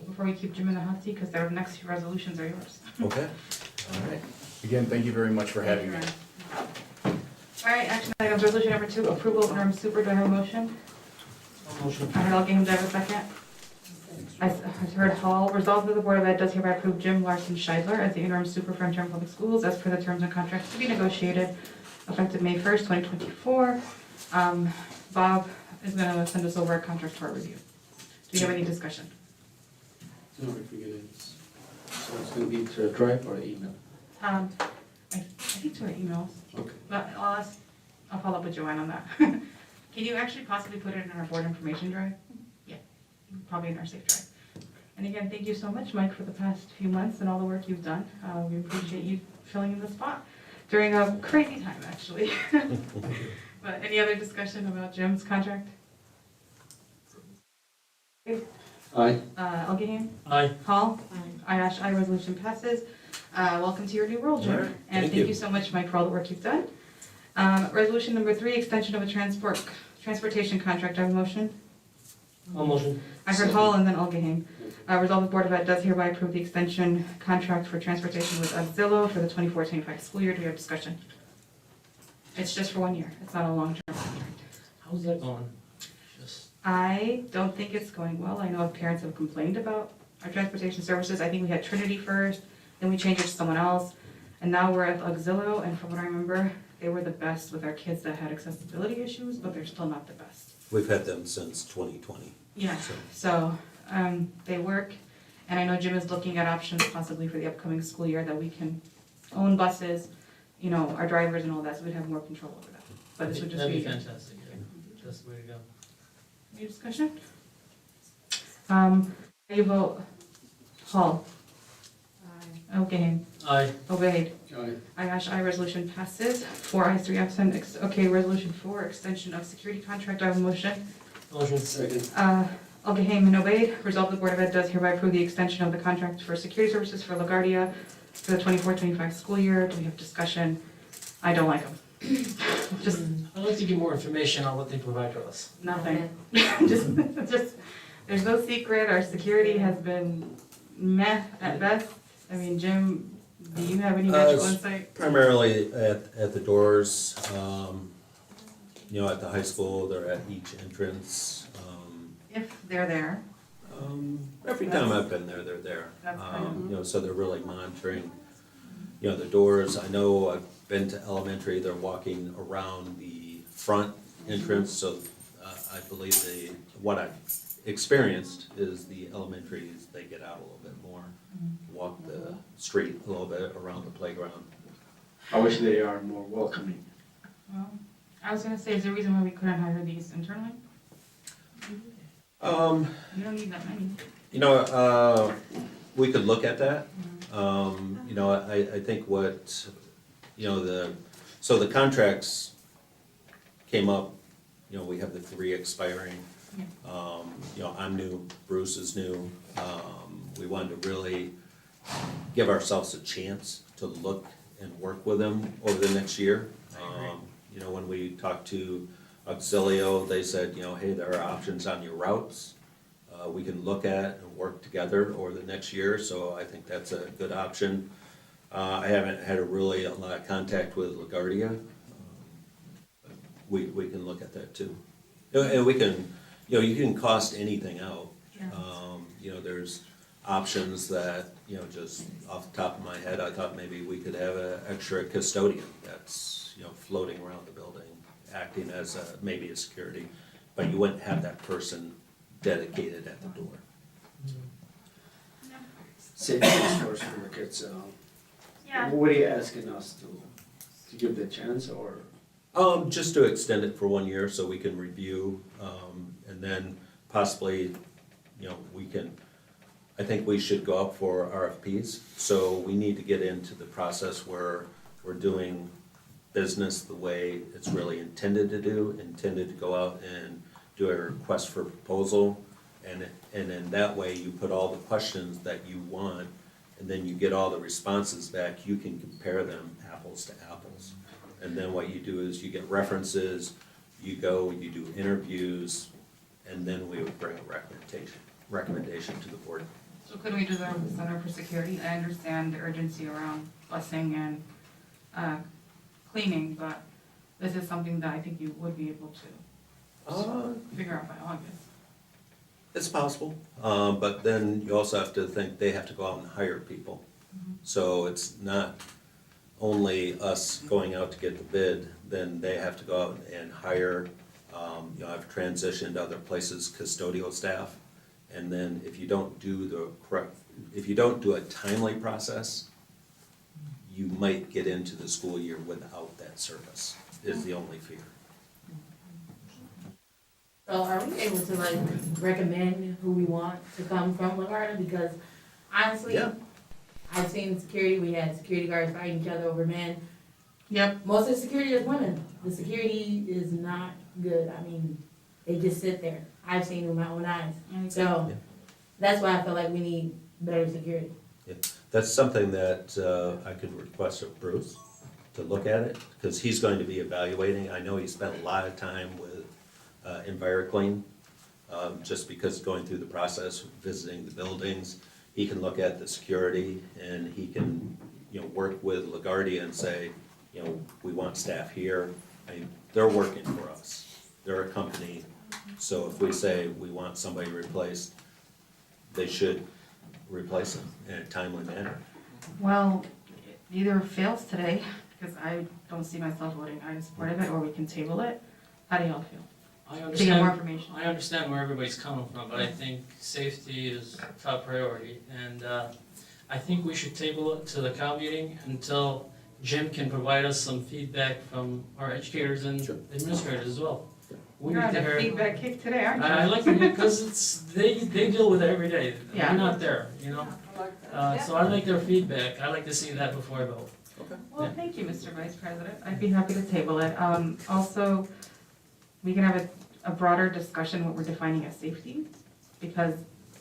Before we keep Jim in the hot seat, because the next few resolutions are yours. Okay, all right. Again, thank you very much for having me. All right, action items, resolution number 2, approval of interim super. Do I have a motion? Motion. I heard Algahan, do I have a second? I heard Hall. Resolved that the Board of Ed does hereby approve Jim Larson Scheidler as the interim super for Hamtramck Public Schools as per the terms and contracts to be negotiated effective May 1st, 2024. Bob is going to send us over a contract for review. Do you have any discussion? No, if we get it, so it's gonna be to a drive or email? I think to our emails, Okay. but I'll follow up with Joanne on that. Can you actually possibly put it in our board information drive? Yeah, probably in our safe drive. And again, thank you so much, Mike, for the past few months and all the work you've done. We appreciate you filling in the spot during a crazy time, actually. But any other discussion about Jim's contract? Aye. Algahan? Aye. Hall? Aye. Aye, resolution passes. Welcome to your new role, All Jim. right, And thank thank you. you so much, Mike, for all the work you've done. Resolution number 3, extension of a transportation contract. I have a motion. I'll motion. I heard Hall and then Algahan. Resolved the Board of Ed does hereby approve the extension contract for transportation with Auxillo for the 24-25 school year. Do we have discussion? It's just for 1 year. It's not a long-term contract. How's that going? Just, I don't think it's going well. I know parents have complained about our transportation services. I think we had Trinity first, then we changed it to someone else, and now we're at Auxillo, and from what I remember, they were the best with our kids that had accessibility issues, but they're still not the best. We've had them since 2020. Yeah, so, they work, and I know Jim is looking at options possibly for the upcoming school year that we can own buses, you know, our drivers and all that, so we'd have more control over that. But this would just that'd be. be fantastic, yeah. That's the way to go. Any discussion? How do you vote? Hall? O'Gahn, Aye. Obeyed. Aye. Aye, resolution passes. 4 ayes, 3 absent. Okay, resolution 4, extension of security contract. I have a motion. Motion. Second. O'Gahn and Obeyed. Resolved, the Board of Ed does hereby approve the extension of the contract for security services for LaGuardia for the 24-25 school year. Do we have discussion? I don't like them. Just I'd like to get more information on what they provide to us. nothing. just, there's no secret. Our security has been meh at best. I mean, Jim, do you have any actual it's insight? Primarily at the doors, you know, at the high school, they're at each entrance. If they're there. Every time I've been there, they're there. That's good. You know, so they're really monitoring, you know, the doors. I know I've been to elementary, they're walking around the front entrance, so I believe what I've experienced is the elementaries, they get out a little bit more, walk the street a little bit around the playground. I wish they are more welcoming. Well, I was gonna say, is there a reason why we couldn't hire these internally? You don't need that many. You know, we could look at that. You know, I think what, you know, so the contracts came up, you know, we have the 3 expiring. You know, I'm new, Bruce is new. We wanted to really give ourselves a chance to look and work with them over the next year. You know, when we talked to Auxilio, they said, you know, hey, there are options on your routes. We can look at and work together over the next year, so I think that's a good option. I haven't had a lot of contact with LaGuardia. We can look at that too. And we can, you know, you can cost anything out. Yeah. You know, there's options that, you know, just off the top of my head, I thought maybe we could have an extra custodian that's, you know, floating around the building, acting as maybe a security, but you wouldn't have that person dedicated at the door. Safety is first for the kids. Yeah. What are you asking us to give the chance or? Just to extend it for 1 year so we can review, and then possibly, you know, I think we should go up for RFPs. So we need to get into the process where we're doing business the way it's really intended to go out and do a request for proposal. And in that way, you put all the questions that you want, and then you get all the responses back. You can compare them apples to apples. And then what you do is you get references, you do interviews, and then we would bring a recommendation to the board. So could we deserve the Center for Security? I understand the urgency around busing and cleaning, but this is something that I think you would be able to figure out by August. It's possible, but then you also have to think they have to go out and hire people. So it's not only us going out to get the bid, then they have to go out and hire, you know, I've transitioned other places, custodial staff. And then if you don't do a timely process, you might get into the school year without that service, is the only fear. So are we able to like recommend who we want to come from LaGuardia? Because honestly, Yeah. I've seen security, we had security guards fighting each other over men. Yep. Most of the security is women. The security is not good. I mean, they just sit there. I've seen it with my own eyes. So Yeah. that's why I feel like we need better security. That's something that I could request of Bruce to look at it, because he's going to be evaluating. I know he spent a lot of time with EnviroClean, just because going through the process, visiting the buildings. He can look at the security and he can, you know, work with LaGuardia and say, you know, we want staff here. I mean, they're working for us. They're a company. So if we say we want somebody replaced, they should replace them in a timely manner. Well, it either fails today, because I don't see myself voting aye in support of it, or we can table it. How do y'all feel? I To get more understand, information. I understand where everybody's coming from, but I think safety is top priority. And I think we should table it to the COW meeting until Jim can provide us some feedback from our educators and Sure. administrators as well. We You're need on to a hear. feedback kick today, aren't you? I like it because they deal with it every day. Yeah. We're not there, you know? I like that. So I like their feedback. I like to see that before I vote. Well, thank you, Mr. Vice President. I'd be happy to table it. Also, we can have a broader discussion what we're defining as safety, because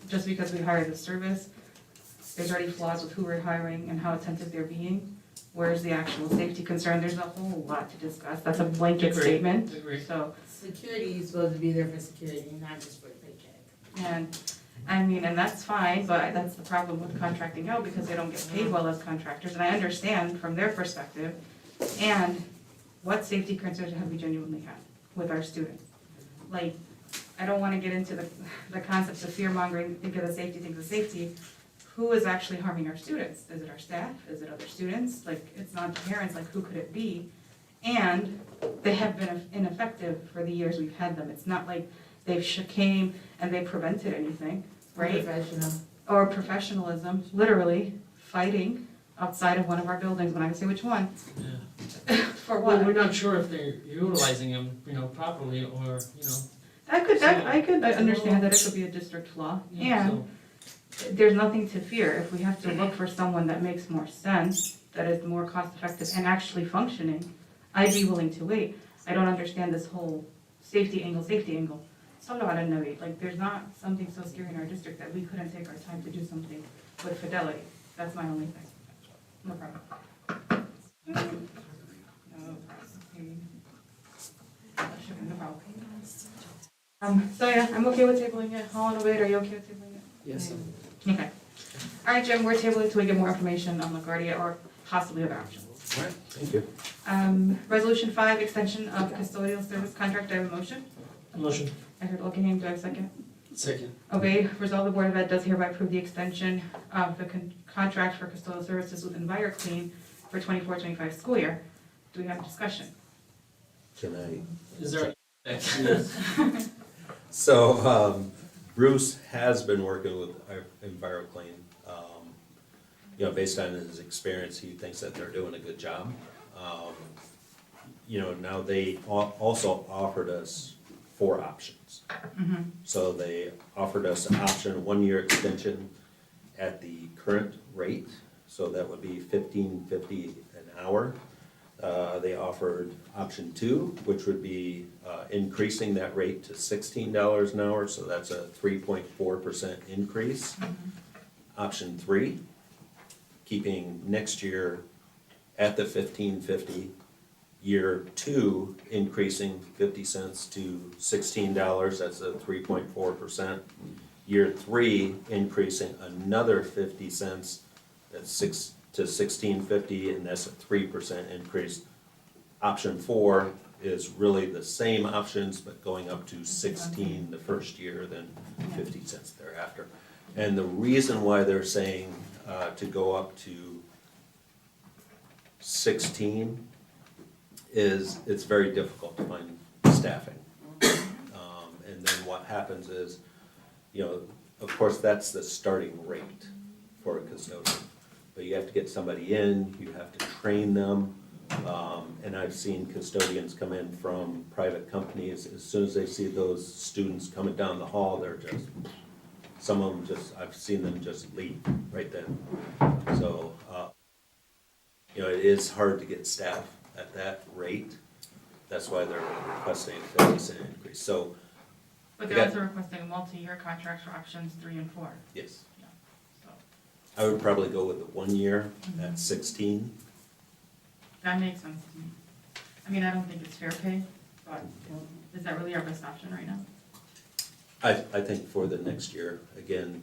just because we hire the service, there's already flaws with who we're hiring and how attentive they're being. Where's the actual safety concern? There's a whole lot to discuss. That's a blanket Agreed. statement, Agreed. so. Security is supposed to be there for security, not just for the paycheck. And, I mean, and that's fine, but that's the problem with contracting out, because they don't get paid well as contractors, and I understand from their perspective. And what safety concerns have we genuinely had with our students? Like, I don't wanna get into the concepts of fear mongering, think of the safety. Who is actually harming our students? Is it our staff? Is it other students? Like, it's not the parents, like, who could it be? And they have been ineffective for the years we've had them. It's not like they've came and they prevented anything, right? Professional. Or professionalism, literally fighting outside of one of our buildings, when I say which one, Yeah. for Well, we're what? not sure if they're utilizing them, properly or, I could understand that it could be a district flaw, and so. there's nothing to fear. If we have to look for someone that makes more sense, that is more cost effective and actually functioning, I'd be willing to wait. I don't understand this whole safety angle. Some about innovate, like, there's not something so scary in our district that we couldn't take our time to do something with fidelity. That's my only thing. No problem. No problem. No problem. So yeah, I'm okay with tabling it. All in Obed, are you okay with tabling it? Yes. Okay. All right, Jim, we're tabling till we get more information on LaGuardia or possibly other options. All right, thank you. Resolution 5, extension of custodial service contract. Do I have a motion? Motion. I heard Okenham. Do I have a second? Second. Obey. Resolve the Board of Ed does hereby approve the extension of the contract for custodial services with EnviroClean for 24-25 school year. Do we have a discussion? Can I? Is there? So, Bruce has been working with our EnviroClean. Based on his experience, he thinks that they're doing a good job. Now they also offered us 4 options. So they offered us an option, 1-year extension at the current rate, so that would be $15.50 an hour. They offered option 2, which would be increasing that rate to $16 an hour, so that's a 3.4% increase. Option 3, keeping next year at the $15.50. Year 2, increasing 50 cents to $16, that's a 3.4%. Year 3, increasing another 50 cents, that's to $16.50, and that's a 3% increase. Option 4 is really the same options, but going up to 16 the first year, then 50 cents thereafter. And the reason why they're saying to go up to 16 is it's very difficult to find staffing. And then what happens is, of course, that's the starting rate for a custodian. But you have to get somebody in, you have to train them. And I've seen custodians come in from private companies, as soon as they see those students coming down the hall, they're just, some of them I've seen them just leave right then. So, it is hard to get staff at that rate. That's why they're requesting a 50% increase. So, But they're also requesting a multi-year contract for options 3 and 4. yes, So I would probably go with the 1 year at 16. that makes sense to me. I mean, I don't think it's fair pay, but is that really our best option right now? I think for the next year, again,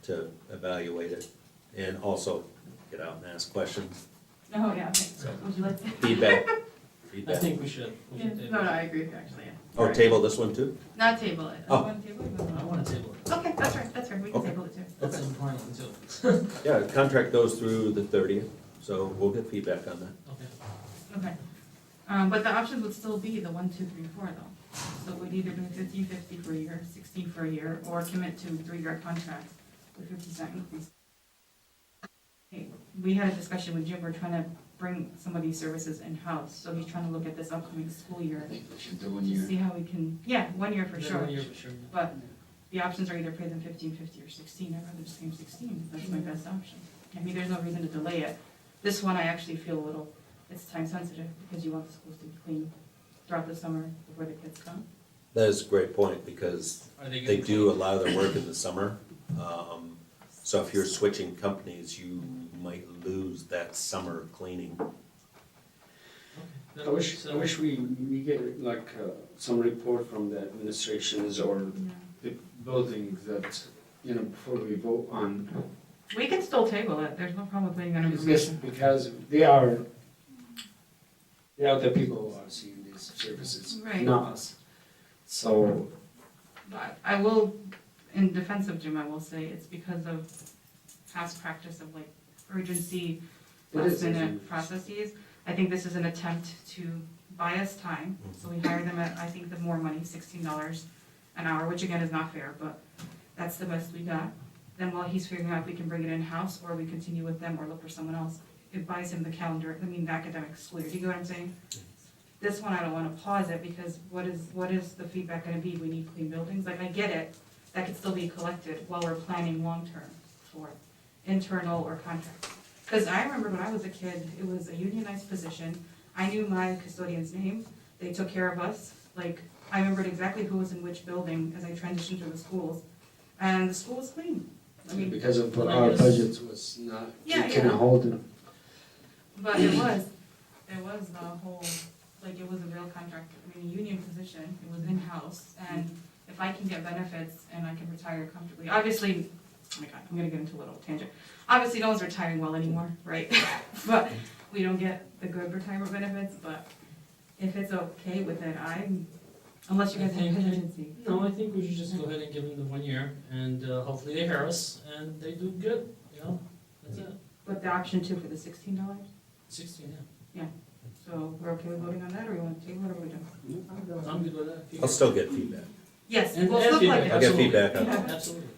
to evaluate it and also get out and ask questions, Oh, yeah, okay. Would you like to? feedback. I think we should. No, I agree with you, actually, yeah. Or table this one too? Not table it. Oh. You want to table it? I want to table it. Okay, that's right, we can Okay. table it too. That's important too. Yeah, the contract goes through the 30th, so we'll get feedback on that. Okay. Okay. But the options would still be the 1, 2, 3, 4 though. So we'd either do 50/50 for a year, 60 for a year, or commit to 3-year contracts with 50% increase. Hey, we had a discussion with Jim, we're trying to bring some of these services in-house. So he's trying to look at this upcoming school year I think we should do 1 to year. see how we can, yeah, 1 year for Yeah, sure. 1 year for sure. But the options are either pay them 15.50 or 16. I'd rather just pay them 16. That's my best option. I mean, there's no reason to delay it. This one, I actually feel a little, it's time sensitive because you want the schools to be clean throughout the summer before the kids come. That is a great point, because Are they they gonna do a clean? lot of their work in the summer. So if you're switching companies, you might lose that summer cleaning. Okay. I wish we get like some report from the administrations or the buildings that, you know, before we vote on. We can still table it. There's no problem with waiting on It's just information. because they are the people who are seeing these services, Right. not us. So, But I will, in defense of Jim, I will say it's because of past practice of like urgency, It last is minute urgent. processes. I think this is an attempt to buy us time, so we hire them at, I think, the more money, $16 an hour, which again is not fair, but that's the best we got. Then while he's figuring out if we can bring it in-house, or we continue with them, or look for someone else, it buys him the calendar, the academic school year. Do you get what I'm saying? This one, I don't wanna pause it, because what is the feedback gonna be? We need clean buildings, like, I get it, that could still be collected while we're planning long-term for internal or contract. Cause I remember when I was a kid, it was a unionized position, I knew my custodian's name, they took care of us, like, I remembered exactly who was in which building as I transitioned through the schools, and the school was clean. I mean, because of Well, I our guess- budget was not, Yeah, we couldn't yeah. hold it. but it was the whole, like, it was a real contract, I mean, a union position, it was in-house, and if I can get benefits and I can retire comfortably, obviously, oh my God, I'm gonna get into a little tangent. Obviously, no one's retiring well anymore, right? But we don't get the good retirement benefits, but if it's okay with it, unless you guys have hesitancy. No, I think we should just go ahead and give them the 1 year, and hopefully they hear us, and they do good, you know, that's it. But the option two for the $16, 16, yeah. so we're okay with voting on that, or you want to table it, or what are we doing? I'm good with that. I'll still get feedback. Yes, And we'll still feedback, collect I'll it. get absolutely. feedback on that. Absolutely.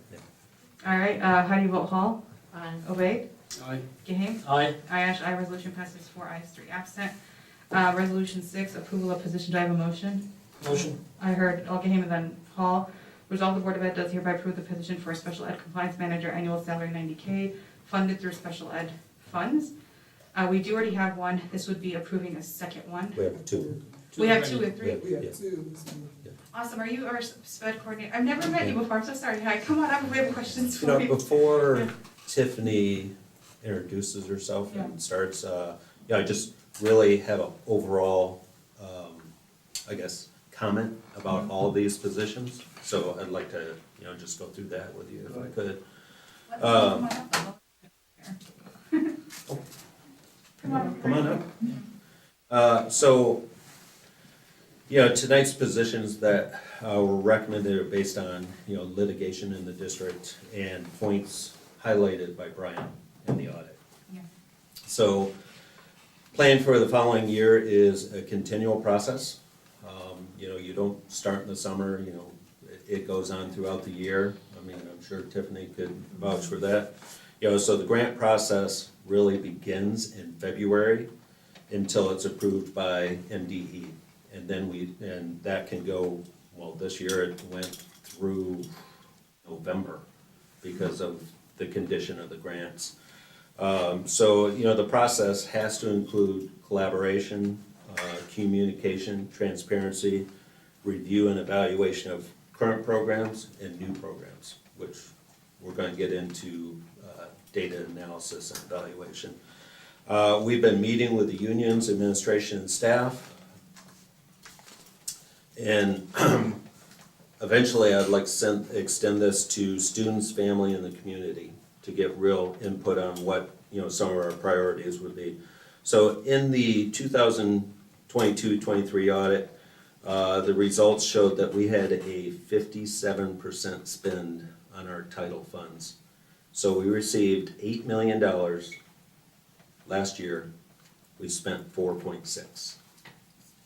All right, how do you vote, Hall? Aye. Obeyed? Aye. Gahane? Aye. Aye, resolution passes 4 ayes, 3 absent. Resolution 6, approval of position, do I have a motion? Motion. I heard Al Gahane and then Hall. Resolve the Board of Ed does hereby approve the position for a special ed compliance manager, annual salary $90K, funded through special ed funds. We do already have one, this would be approving a second one. We have two. We have 2 already. and 3. We have- Awesome, are you our sped coordinator? I've never met you before, I'm so sorry. Hi, come on up, we have questions You for know, you. before Tiffany introduces herself Yeah. and starts, I just really have an overall, I guess, comment about all of these positions. So I'd like to, just go through that with you if I could. Come on up. Come on. Come on up. So, tonight's positions that were recommended are based on, litigation in the district and points highlighted by Brian in the audit. Yeah. So, plan for the following year is a continual process. You don't start in the summer, it goes on throughout the year. I mean, I'm sure Tiffany could vouch for that. So the grant process really begins in February until it's approved by MDE. And then that can go, this year it went through November because of the condition of the grants. So, the process has to include collaboration, communication, transparency, review and evaluation of current programs and new programs, which we're gonna get into data analysis and evaluation. We've been meeting with the unions, administration, and staff. And eventually, I'd like to extend this to students, family, and the community to get real input on what, some of our priorities would be. So in the 2022-23 audit, the results showed that we had a 57% spend on our title funds. So we received $8 million last year, we spent 4.6.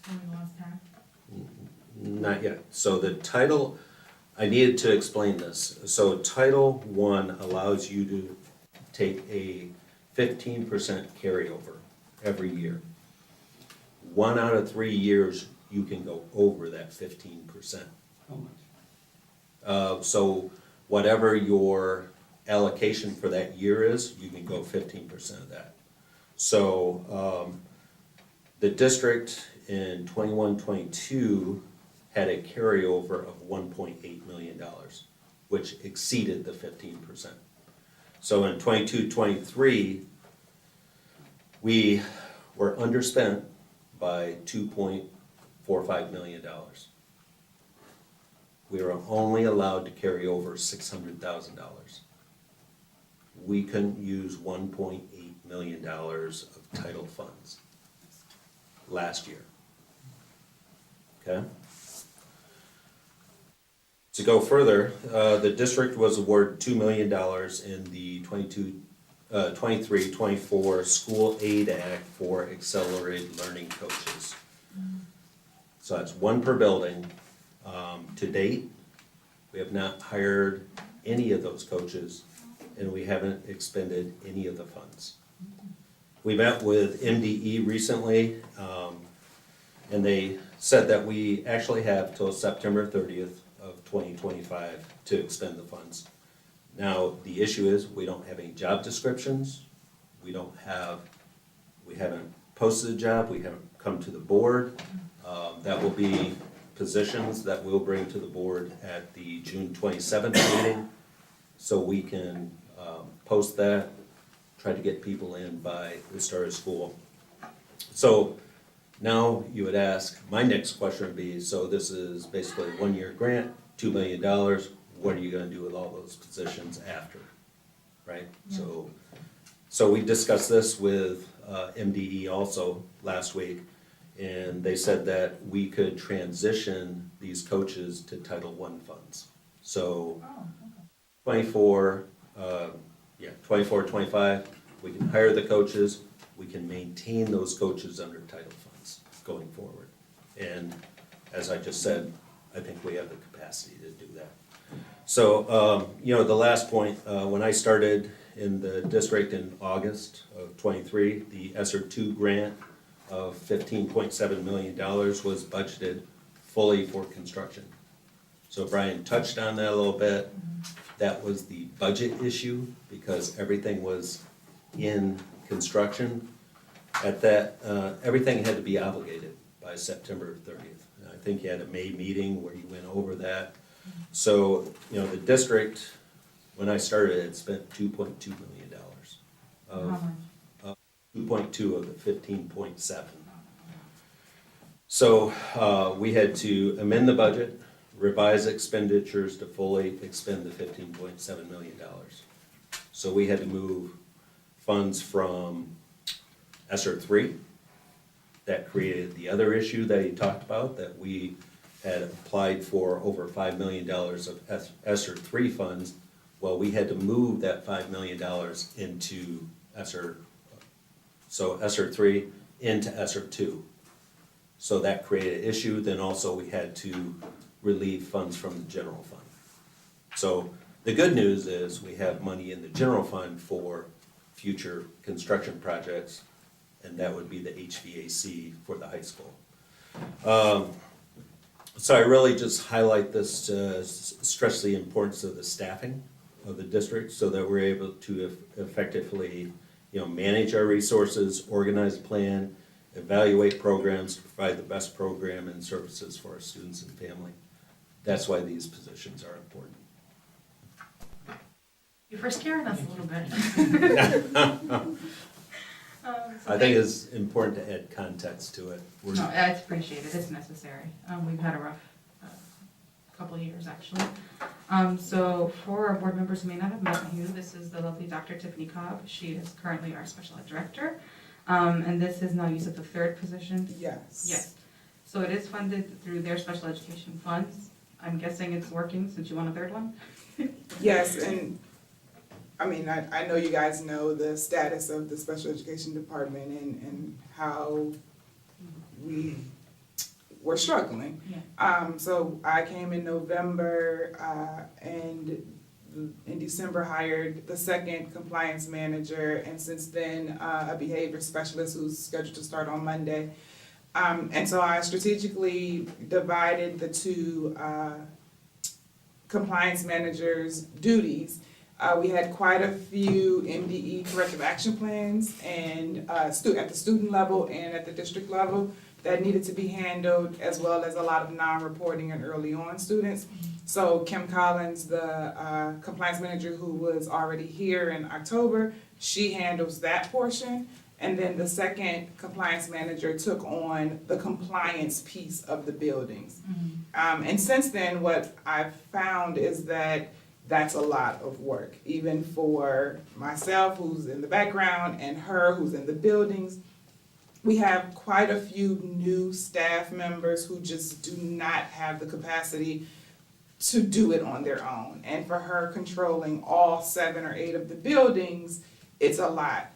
And we lost half. Not yet. So the title, I needed to explain this. So Title I allows you to take a 15% carryover every year. 1 out of 3 years, you can go over that 15%. How much? So whatever your allocation for that year is, you can go 15% of that. So, the district in 21-22 had a carryover of $1.8 million, which exceeded the 15%. So in 22-23, we were underspent by $2.45 million. We were only allowed to carry over $600,000. We couldn't use $1.8 million of title funds last year. Okay? To go further, the district was awarded $2 million in the 23-24 School Aid Act for accelerated learning coaches. So that's one per building. To date, we have not hired any of those coaches, and we haven't expended any of the funds. We met with MDE recently, and they said that we actually have till September 30th of 2025 to expend the funds. Now, the issue is, we don't have any job descriptions, we haven't posted a job, we haven't come to the board. That will be positions that we'll bring to the board at the June 27th meeting, so we can post that, try to get people in by the start of school. So now you would ask, my next question would be, so this is basically a 1-year grant, $2 million, what are you gonna do with all those positions after, right? Yeah. So we discussed this with MDE also last week, and they said that we could transition these coaches to Title I funds. So 24, 25, we can hire the coaches, we can maintain those coaches under title funds going forward. And as I just said, I think we have the capacity to do that. So, the last point, when I started in the district in August of 23, the ESSER 2 grant of $15.7 million was budgeted fully for construction. So Brian touched on that a little bit. That was the budget issue, because everything was in construction. At that, everything had to be obligated by September 30th. And I think you had a May meeting where you went over that. So, the district, when I started, had spent $2.2 million of 2.2 of the 15.7. So, we had to amend the budget, revise expenditures to fully expend the $15.7 million. So we had to move funds from ESSER 3. That created the other issue that he talked about, that we had applied for over $5 million of ESSER 3 funds. Well, we had to move that $5 million into ESSER 3 into ESSER 2. So that created an issue. Then also we had to relieve funds from the general fund. So the good news is we have money in the general fund for future construction projects, and that would be the HVAC for the high school. So I really just highlight this to stress the importance of the staffing of the district, so that we're able to effectively, manage our resources, organize a plan, evaluate programs, to provide the best program and services for our students and family. That's why these positions are important. You're for scaring us a little bit. I think it's important to add context to it. No, it's appreciated, it's necessary. We've had a rough couple of years, actually. So for our board members who may not have met you, this is the lovely Dr. Tiffany Cobb. She is currently our special ed director. And this is now, you said, the third position? Yes. Yes. So it is funded through their special education funds. I'm guessing it's working since you want a third one? Yes, and I know you guys know the status of the special education department and how we were struggling. Yeah. So I came in November, and in December hired the second compliance manager, and since then, a behavior specialist who's scheduled to start on Monday. And so I strategically divided the two compliance managers' duties. We had quite a few MDE corrective action plans and at the student level and at the district level that needed to be handled, as well as a lot of non-reporting and early on students. So Kim Collins, the compliance manager who was already here in October, she handles that portion. And then the second compliance manager took on the compliance piece of the buildings. And since then, what I've found is that that's a lot of work, even for myself, who's in the background, and her, who's in the buildings. We have quite a few new staff members who just do not have the capacity to do it on their own. And for her controlling all 7 or 8 of the buildings, it's a lot.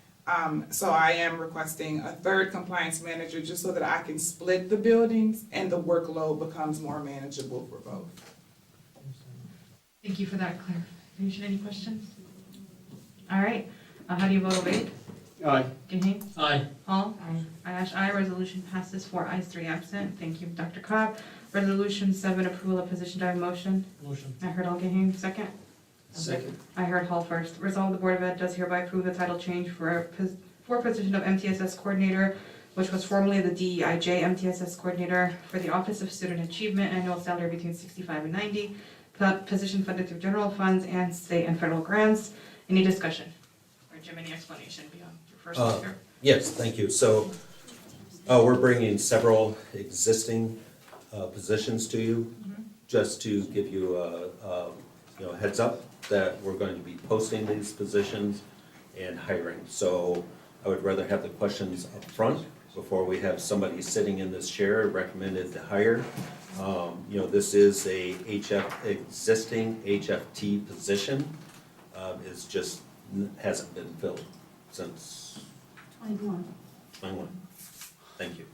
So I am requesting a third compliance manager just so that I can split the buildings and the workload becomes more manageable for both. Thank you for that clarification. Any questions? All right, how do you vote, Wade? Aye. Gahane? Aye. Hall? Aye. Ayash, aye. Resolution passes 4 ayes, 3 absent. Thank you, Dr. Cobb. Resolution 7, approval of position. Do I have a motion? Motion. I heard Al Gahane, second. Second. I heard Hall first. Resolve the Board of Ed does hereby approve the title change for position of MTSS Coordinator, which was formerly the DEIJ MTSS Coordinator for the Office of Student Achievement, annual salary between $65 and $90, position funded through general funds and state and federal grants. Any discussion? Or Jim, any explanation beyond your first speaker? Yes, thank you. So we're bringing several existing positions to you, just to give you a heads up that we're going to be posting these positions and hiring. So I would rather have the questions up front before we have somebody sitting in this chair recommended to hire. This is a existing HFT position. It's just hasn't been filled since 21. Thank you.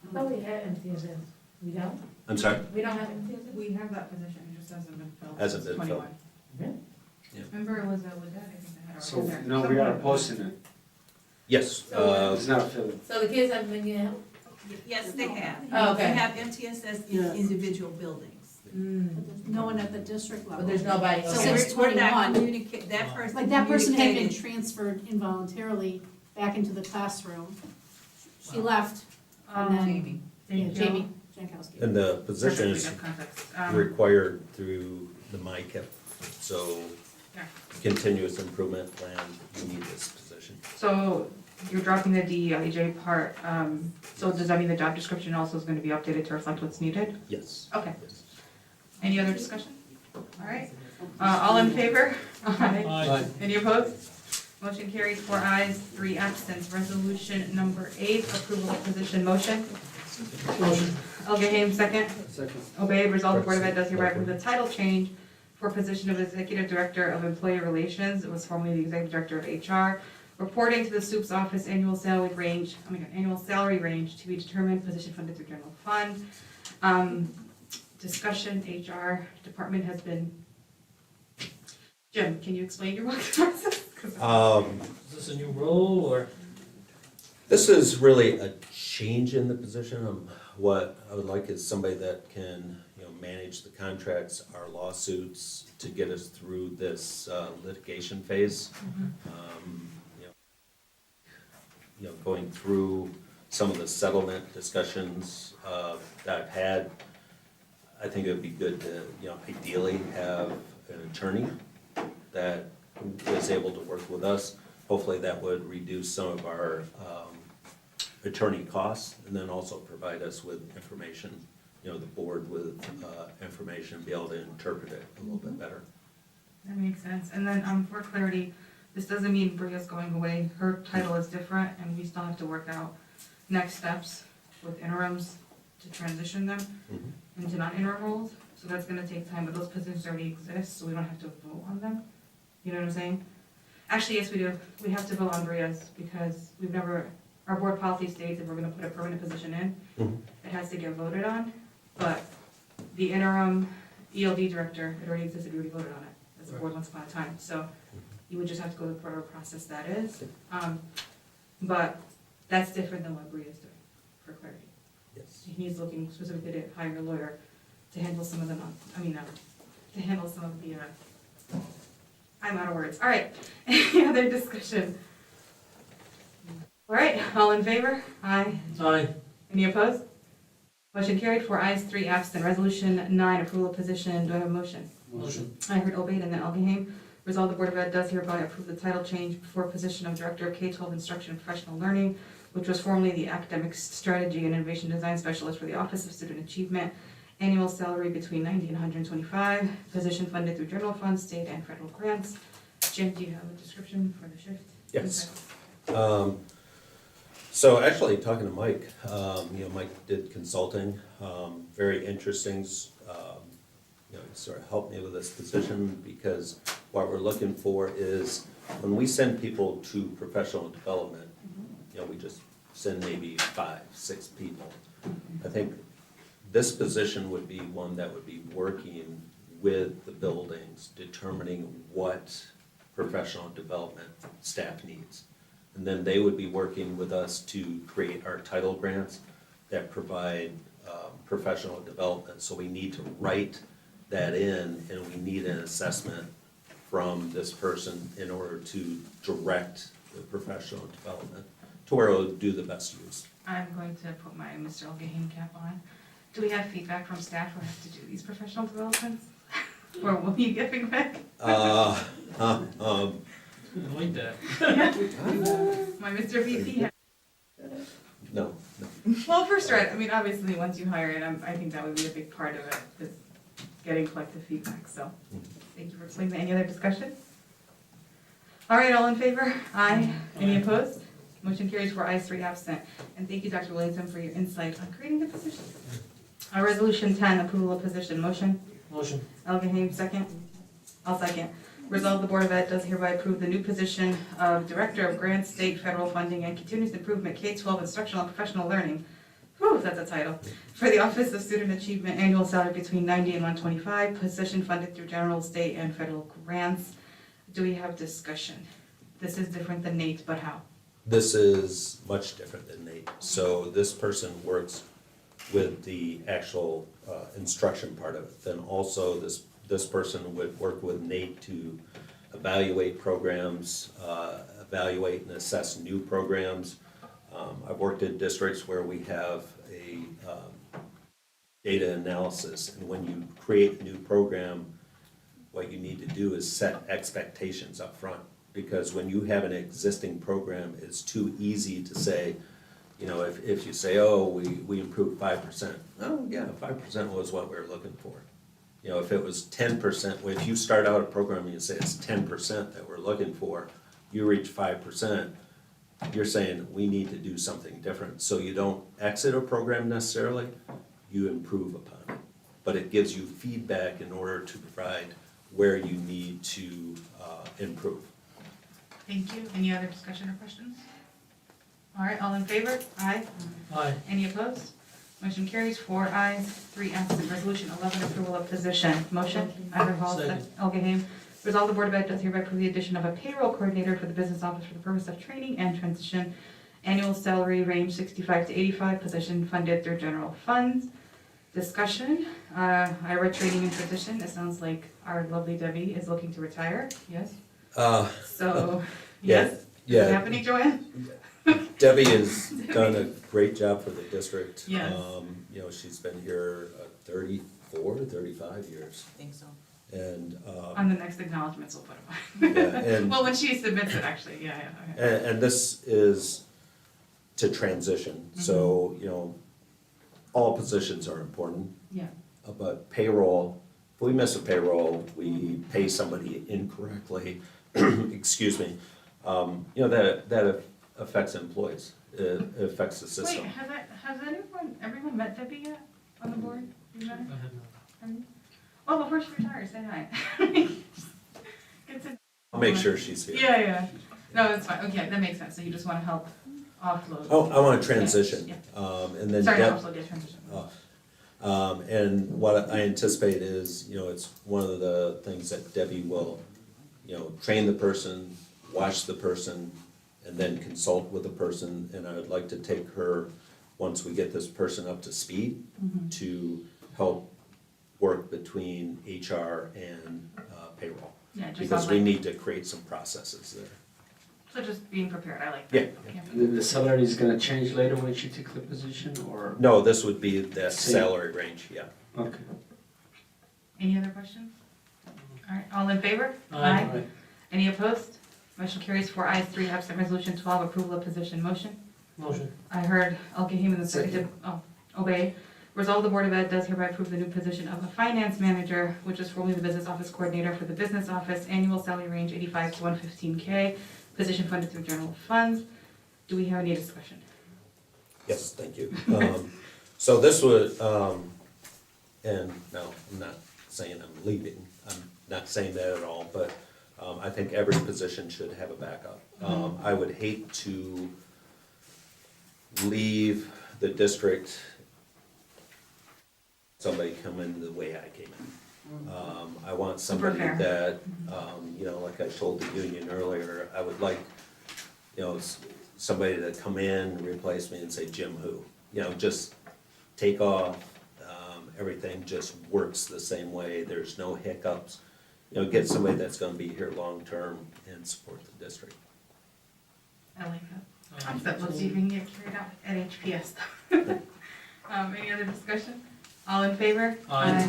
I thought we had MTSS. We don't? I'm sorry? We don't have MTSS? We have that position, it just hasn't been filled. Hasn't been filled. 21. Really? Remember, it was with that, I think they had So already been there. now we are posting it. Yes. It's not filled. So the kids haven't been getting help? Yes, they have. Oh, okay. They have MTSS in individual buildings. No one at the district level. But there's nobody. So Okay. we're not 21. communicating, that person Like that person had been communicated- transferred involuntarily back into the classroom. She left, and then, Jamie. yeah, Jamie Jankowski. And the That's position pretty is good context. required through the MICAP. So Yeah. continuous improvement plan, you need this position. So you're dropping the DEIJ part, so does that mean the job description also is gonna be updated to reflect what's needed? Yes. Okay. Any other discussion? All right, all in favor? Aye. Any opposed? Motion carries 4 ayes, 3 absent. Resolution number 8, approval of position. Motion. Motion. El Gahane, second. Second. Obeyed. Resolved, the Board of Ed does hereby approve the title change for position of Executive Director of Employee Relations. It was formerly the Executive Director of HR. Reporting to the SOUP's office, annual salary range to be determined, position funded through general fund. Discussion, HR department has been, Jim, can you explain your work process? Is this a new role, or? This is really a change in the position. What I would like is somebody that can, manage the contracts, our lawsuits, to get us through this litigation phase. Going through some of the settlement discussions that I've had, I think it would be good to, ideally have an attorney that is able to work with us. Hopefully that would reduce some of our attorney costs, and then also provide us with information, the board with information, be able to interpret it a little bit better. That makes sense. And then, for clarity, this doesn't mean Bria's going away. Her title is different, and we still have to work out next steps with interims to transition them into non-interim roles. So that's gonna take time, but those positions already exist, so we don't have to vote on them. You know what I'm saying? Actually, yes, we do. We have to vote on Bria's, because our board policy states if we're gonna put a permanent position in, it has to get voted on. But the interim ELD director, it already existed, we already voted on it. because the board once upon a time, so you would just have to go through whatever process that is. But that's different than what Bree is doing, for clarity. Yes. He's looking specifically to hire a lawyer to handle some of the, to handle some of the, I'm out of words. All right, any other discussion? All right, all in favor? Aye. Aye. Any opposed? Motion carried, 4 ayes, 3 absent. Resolution 9, approval of position. Do I have a motion? Motion. I heard Obed and then Algeheim. Resolve the Board of Ed does hereby approve the title change for position of Director of K-12 Instruction and Professional Learning, which was formerly the Academic Strategy and Innovation Design Specialist for the Office of Student Achievement. Annual salary between 90 and 125. Position funded through general funds, state and federal grants. Jim, do you have a description for the shift? Yes. So actually, talking to Mike, Mike did consulting, very interesting. He sort of helped me with this position because what we're looking for is when we send people to professional development, we just send maybe 5, 6 people. I think this position would be one that would be working with the buildings, determining what professional development staff needs. And then they would be working with us to create our title grants that provide professional development. So we need to write that in, and we need an assessment from this person in order to direct the professional development to where it will do the best use. I'm going to put my Mr. Algeheim cap on. Do we have feedback from staff who have to do these professional developments? Or will you get feedback? I like that. My Mr. VP. No. Well, first, right, obviously, once you hire it, I think that would be a big part of it, is getting collective feedback, so. Thank you for explaining that. Any other discussion? All right, all in favor? Aye. Any opposed? Motion carries, 4 ayes, 3 absent. And thank you, Dr. Williamson, for your insight on creating the position. Resolution 10, approval of position. Motion? Motion. Algeheim, second? I'll second. Resolve the Board of Ed does hereby approve the new position of Director of Grants, State, Federal Funding, and Continuous Improvement K-12 Instructional and Professional Learning. Whew, that's a title. For the Office of Student Achievement, annual salary between 90 and 125, position funded through general, state, and federal grants. Do we have discussion? This is different than Nate, but how? This is much different than Nate. So this person works with the actual instruction part of it. Then also this person would work with Nate to evaluate programs, evaluate and assess new programs. I've worked in districts where we have a data analysis, and when you create a new program, what you need to do is set expectations up front. Because when you have an existing program, it's too easy to say, if you say, oh, we improved 5%. Oh, yeah, 5% was what we were looking for. If it was 10%, if you start out a program and you say it's 10% that we're looking for, you reach 5%, you're saying we need to do something different. So you don't exit a program necessarily, you improve upon it. But it gives you feedback in order to provide where you need to improve. Thank you. Any other discussion or questions? All right, all in favor? Aye. Aye. Any opposed? Motion carries, 4 ayes, 3 absent. Resolution 11, approval of position. Motion, Hall, Second. Algeheim. Resolve the Board of Ed does hereby approve the addition of a payroll coordinator for the business office for the purpose of training and transition. Annual salary range 65 to 85, position funded through general funds. Discussion, I read training and transition. It sounds like our lovely Debbie is looking to retire, yes? So, yes? Is it happening, Joanne? Debbie has done a great job for the district. Yes. She's been here 34, 35 years. I think so. And, On the next acknowledgments, we'll put them on. and, Well, when she submits it, actually, yeah. Okay. and this is to transition. So, all positions are important. Yeah. But payroll, if we miss a payroll, we pay somebody incorrectly, excuse me, that affects employees. It affects the system. Wait, has everyone met Debbie yet on the board? You met her? I have not. Have you? Oh, before she retires, say hi. Get to. I'll make sure she's here. Yeah. No, it's fine. Okay, that makes sense. So you just want to help offload. Oh, I want to transition. Yeah. And then Sorry, not offload, yeah, transition. And what I anticipate is, it's one of the things that Debbie will, train the person, watch the person, and then consult with the person. And I would like to take her, once we get this person up to speed, to help work between HR and payroll. Yeah, just Because sounds we like, need to create some processes there. so just being prepared, I like Yeah. that. Yeah. And then the salary is gonna change later when she takes the position, or? No, this would be that Same. salary range, yeah. Okay. Any other questions? All right, all in favor? Aye. Any opposed? Motion carries 4 ayes, 3 absent. Resolution 12, approval of position. Motion? Motion. I heard Al Gaheem the second. Obey. Resolve the Board of Ed does hereby approve the new position of a finance manager, which is formerly the business office coordinator for the business office, annual salary range 85 to 115K, position funded through general funds. Do we have any discussion? Yes, thank you. So this would, and no, I'm not saying I'm leaving, I'm not saying that at all, but I think every position should have a backup. I would hate to leave the district, somebody come in the way I came in. I want somebody Super that, like I told the union earlier, I would like, somebody to come in, replace me and say, Jim who? Just take off, everything just works the same way, there's no hiccups. Get somebody that's gonna be here long-term and support the district. I like that. Concept looks even get carried out at HPS though. Any other discussion? All in favor? Aye.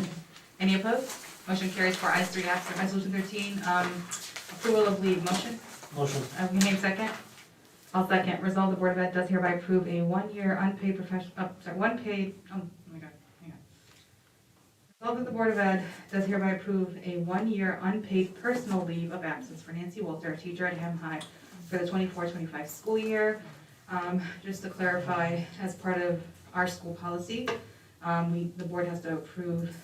Any opposed? Motion carries 4 ayes, 3 absent. Resolution 13, approval of leave. Motion? Motion. Can I have a second? I'll second. Resolve the Board of Ed does hereby approve a 1-year unpaid one paid, oh my God, hang on. Resolve that the Board of Ed does hereby approve a 1-year unpaid personal leave of absence for Nancy Walter, teacher at Ham High, for the 24-25 school year. Just to clarify, as part of our school policy, the board has to approve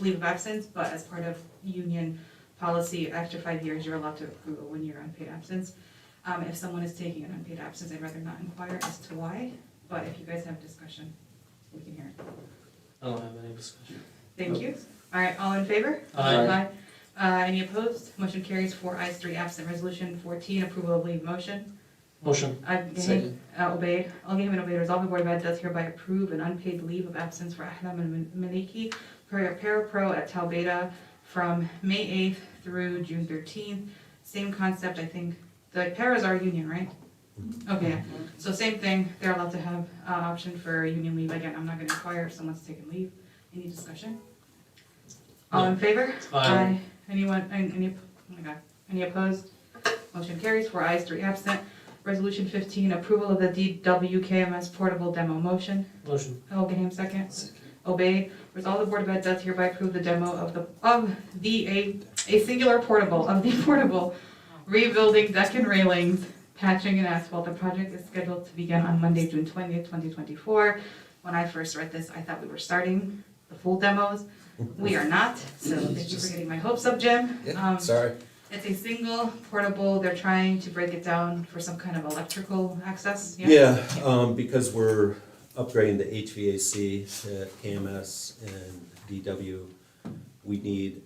leave of absence, but as part of union policy, after 5 years, you're allowed to approve a 1-year unpaid absence. If someone is taking an unpaid absence, I'd rather not inquire as to why, but if you guys have a discussion, we can hear it. I don't have any discussion. Thank you. All right, all in favor? Aye. Any opposed? Motion carries 4 ayes, 3 absent. Resolution 14, approval of leave. Motion? Motion. Second. Obeyed. I'll give him an obeyed. Resolve the Board of Ed does hereby approve an unpaid leave of absence for Ahlam and Maliki, parapro at Tau Beta from May 8th through June 13th. Same concept, I think. The paras are union, right? Okay, yeah. So same thing. They're allowed to have option for union leave. Again, I'm not going to inquire if someone's taking leave. Any discussion? All in favor? Aye. Anyone? Oh my God. Any opposed? Motion carries 4 ayes, 3 absent. Resolution 15, approval of the DWKMS portable demo. Motion? Motion. I'll get him second. Second. Obeyed. Resolve the Board of Ed does hereby approve the demo of a singular portable, of the portable rebuilding deck and railings, patching and asphalt. The project is scheduled to begin on Monday, June 20th, 2024. When I first read this, I thought we were starting the full demos. We are not, so thank you for getting my hopes up, Jim. Sorry. It's a single portable, they're trying to break it down for some kind of electrical access, yeah? Yeah, because we're upgrading the HVAC at KMS and DW, we need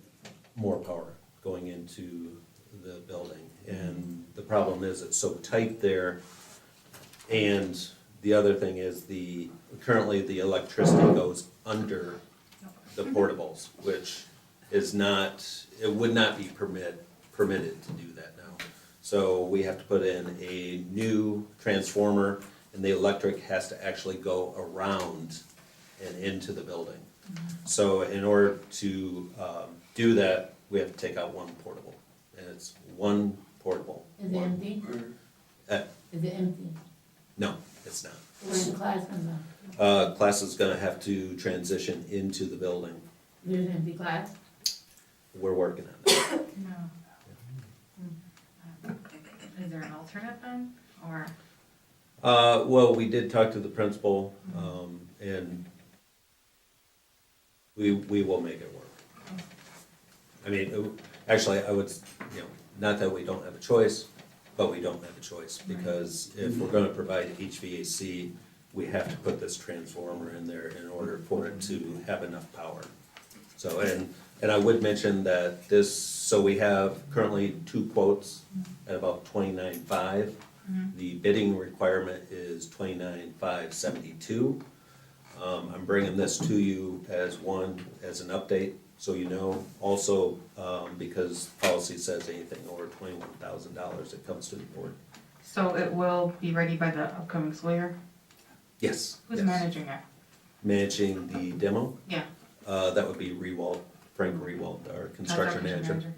more power going into the building. And the problem is it's so tight there. And the other thing is currently the electricity goes under the portables, which is not, it would not be permitted to do that now. So we have to put in a new transformer, and the electric has to actually go around and into the building. So in order to do that, we have to take out one portable, and it's one portable. Is it empty? Uh, Is it empty? No, it's not. Where's the class comes on? Class is gonna have to transition into the building. There's an empty class? We're working on that. No. Is there an alternate then, or? Well, we did talk to the principal, and we will make it work. I mean, actually, I would, not that we don't have a choice, but we don't have a choice, because if we're gonna provide HVAC we have to put this transformer in there in order for it to have enough power. So, and I would mention that this, so we have currently 2 quotes at about 29.5. The bidding requirement is 29.572. I'm bringing this to you as an update, so you know. Also, because policy says anything over $21,000, it comes to the board. So it will be ready by the upcoming school year? Yes. Who's yes. managing it? Managing the demo, Yeah. that would be Frank Rewald, our construction manager.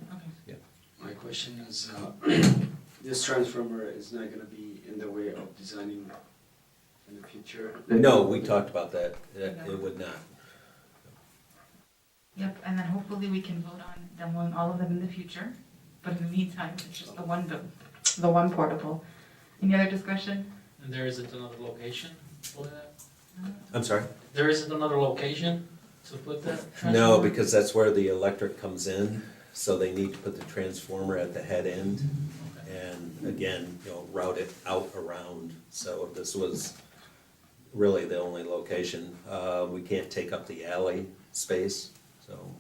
Okay. My question is, this transformer is not gonna be in the way of designing in the future? No, we talked about that, it would not. Yep, and then hopefully we can vote on demoing all of them in the future, but in the meantime, it's just the one portable. Any other discussion? And there isn't another location for that? I'm sorry? There isn't another location to put that transformer? No, because that's where the electric comes in, so they need to put the transformer at the head end. And again, route it out around, so this was really the only location. We can't take up the alley space, so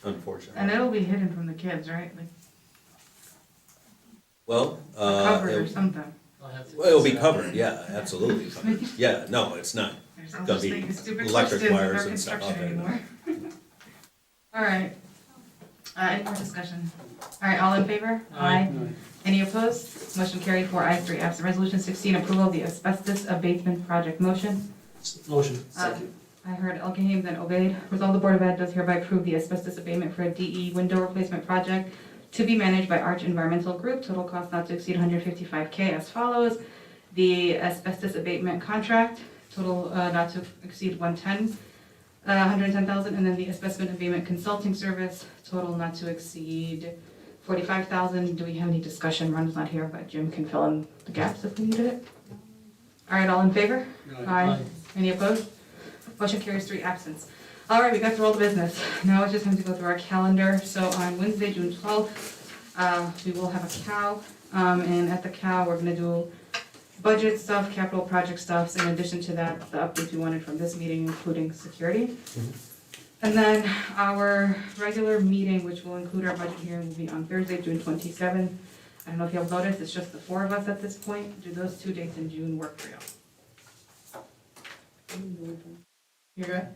unfortunately. And it'll be hidden from the kids, right? Like Well, covered or something. I'll have to well, it'll be fix that. covered, yeah, absolutely covered. Yeah, no, it's not. There's Gonna no such be thing as stupid electric questions in wires our and stuff out construction there. anymore. All right. Any more discussion? All right, all in favor? Aye. Any opposed? Motion carried, 4 ayes, 3 absent. Resolution 16, approval of the asbestos abatement project. Motion? Motion. I heard Elkaham, then Obeyed. Resolve the Board of Ed does hereby approve the asbestos abatement for a DE window replacement project to be managed by Arch Environmental Group. Total cost not to exceed $155K as follows. The asbestos abatement contract, total not to exceed 110,000, and then the asbestos abatement consulting service, total not to exceed 45,000. Do we have any discussion? Ron's not here, but Jim can fill in the gaps if we needed it. All right, all in favor? Aye. Any opposed? Motion carries, 3 absence. All right, we got through all the business. Now it's just time to go through our calendar. So on Wednesday, June 12th, we will have a cow. And at the cow, we're gonna do budget stuff, capital project stuff. In addition to that, the updates we wanted from this meeting, including security. And then our regular meeting, which will include our budget hearing, will be on Thursday, June 27th. I don't know if you'll notice, it's just the 4 of us at this point. Do those 2 dates in June work for you? You're good?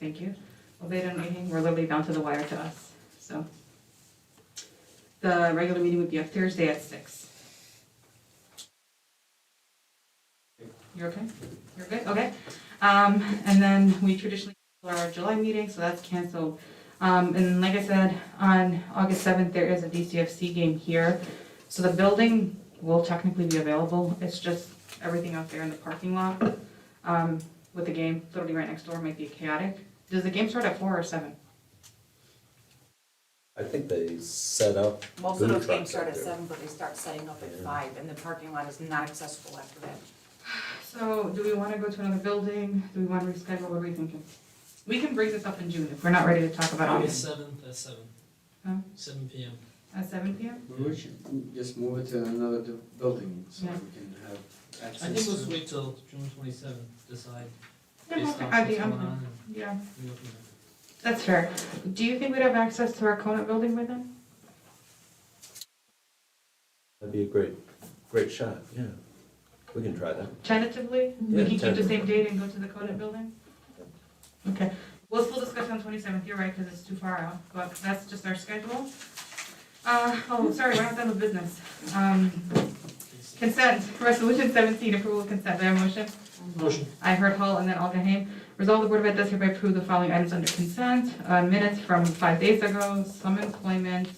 Thank you. Well, they done meeting, we're literally down to the wire to us, so. The regular meeting would be on Thursday at 6. You're okay? You're good? Okay. And then we traditionally do our July meeting, so that's canceled. And like I said, on August 7th, there is a DCFC game here. So the building will technically be available. It's just everything out there in the parking lot with the game literally right next door might be chaotic. Does the game start at 4 or 7? I think they set up. Most of food those games trucks start out at there. 7, but they start setting up at 5, and the parking lot is not accessible after that. So do we want to go to another building? Do we want to reschedule? What are we thinking? We can bring this up in June if we're not ready to talk about August August. 7th at 7. Huh? 7 p.m. At 7 p.m.? We should just move it to another building so Yeah. we can have access. I think let's to- wait till June 27th, decide Yeah, based okay, on I'd what's be, going I'm, on. yeah, and we go from there. that's fair. Do you think we'd have access to our Conant building by then? That'd be a great shot, yeah. We can try that. Tentatively? We Yeah, can keep the tentatively. same date and go to the Conant building? Okay, we'll still discuss on 27th, you're right, because it's too far out, but that's just our schedule. Oh, sorry, we're not done with business. Consent, resolution 17, approval of consent, do I have a motion? Motion. I heard Hall and then Algahame. Resolve the Board of Ed does hereby approve the following items under consent. Minutes from 5 days ago, some employment,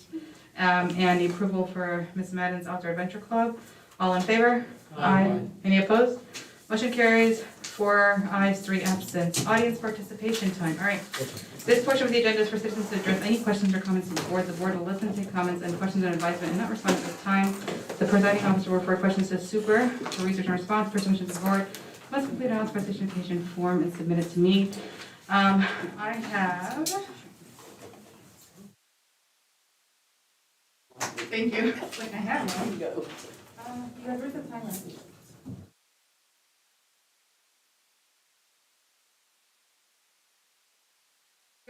and the approval for Ms. Madden's Outdoor Adventure Club. All in favor? Aye. Any opposed? Motion carries, 4 ayes, 3 absent. Audience participation time, all right. This portion of the agenda is for citizens to address any questions or comments to the board. The board will listen to comments and questions and advisement and not respond at this time. The presiding officer will refer questions to super for research and response. Person wishing to the board must complete an office participation form and submit it to me. I have. Thank you. Like I have one. You guys, where's the timer?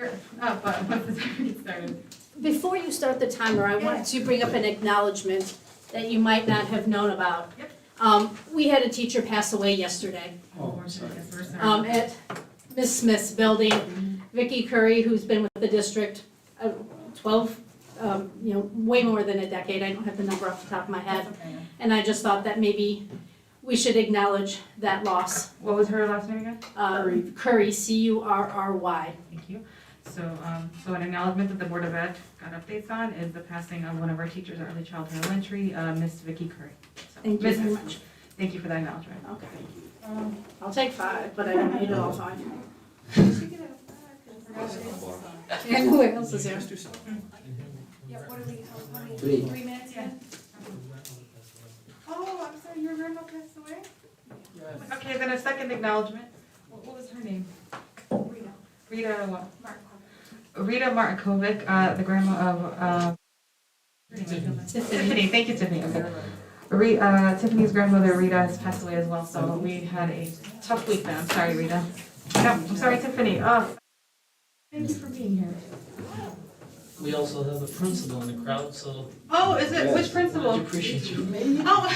Sure. But once the timer gets started. Before you start the timer, I want to bring up an acknowledgement that you might not have known about. We had a teacher pass away yesterday. At Miss Smith's building. Vicki Curry, who's been with the district 12, way more than a decade. I don't have the number off the top of my head. And I just thought that maybe we should acknowledge that loss. What was her last name again? Curry, C-U-R-R-Y. Thank you. So an acknowledgement that the Board of Ed got updates on is the passing of one of our teachers at early childhood elementary, Miss Vicki Curry. So, Thank you very much. Thank you for that acknowledgement. Okay. I'll take 5, but I don't need it all 5. And who else is there? Yeah, what are we, how many, 3. 3 minutes yet? Oh, I'm sorry, your grandma passed away? Yes. Okay, then a second acknowledgement. What was her name? Rita. Rita what? Mark. Rita Martinkovic, the grandma of, Tiffany, thank you, Tiffany. Okay. Tiffany's grandmother, Rita, has passed away as well, so we had a tough week then. I'm sorry, Rita. No, I'm sorry, Tiffany. Thank you for being here. We also have a principal in the crowd, so Oh, is it, which I principal? appreciate you. Me? Oh,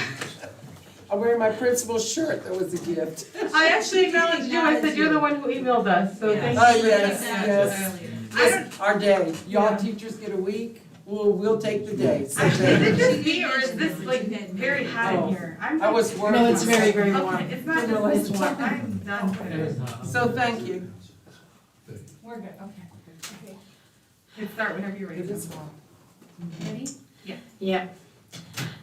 I'm wearing my principal's shirt, that was a gift. I actually acknowledged you. I said you're the one who emailed us, so thank you. Oh, for yes, that. yes. I don't, It's our day. Y'all Yeah. teachers get a week, we'll take the day. So is thank it you. just me or is this like very hot in here? I'm I was worried. No, it's very, very warm. Okay, it's not No, just it's this warm. one. I'm done. So thank you. We're good, okay. Let's start whenever you're ready. It is warm. Ready? Yeah.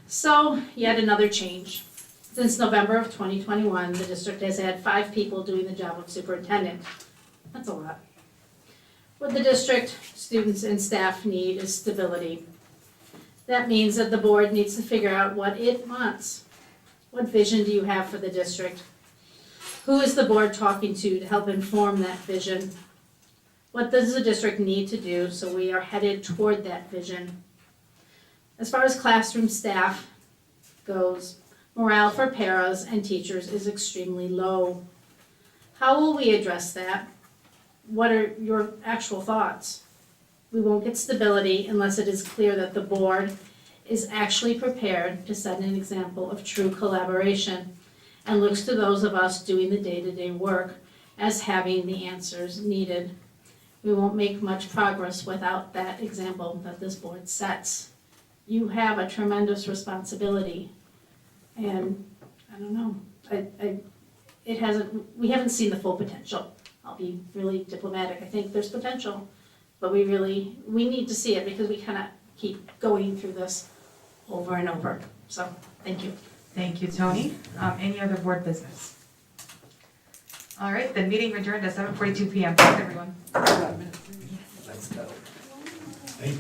So, yet another change. Since November of 2021, the district has had 5 people doing the job of superintendent. That's a lot. What the district, students, and staff need is stability. That means that the board needs to figure out what it wants. What vision do you have for the district? Who is the board talking to help inform that vision? What does the district need to do so we are headed toward that vision? As far as classroom staff goes, morale for paras and teachers is extremely low. How will we address that? What are your actual thoughts? We won't get stability unless it is clear that the board is actually prepared to set an example of true collaboration and looks to those of us doing the day-to-day work as having the answers needed. We won't make much progress without that example that this board sets. You have a tremendous responsibility, and I don't know, we haven't seen the full potential. I'll be really diplomatic. I think there's potential, but we need to see it because we kind of keep going through this over and over. So, thank you. Thank you, Tony. Any other board business? All right, the meeting adjourned at 7:42 PM. Thanks, everyone. Let's go.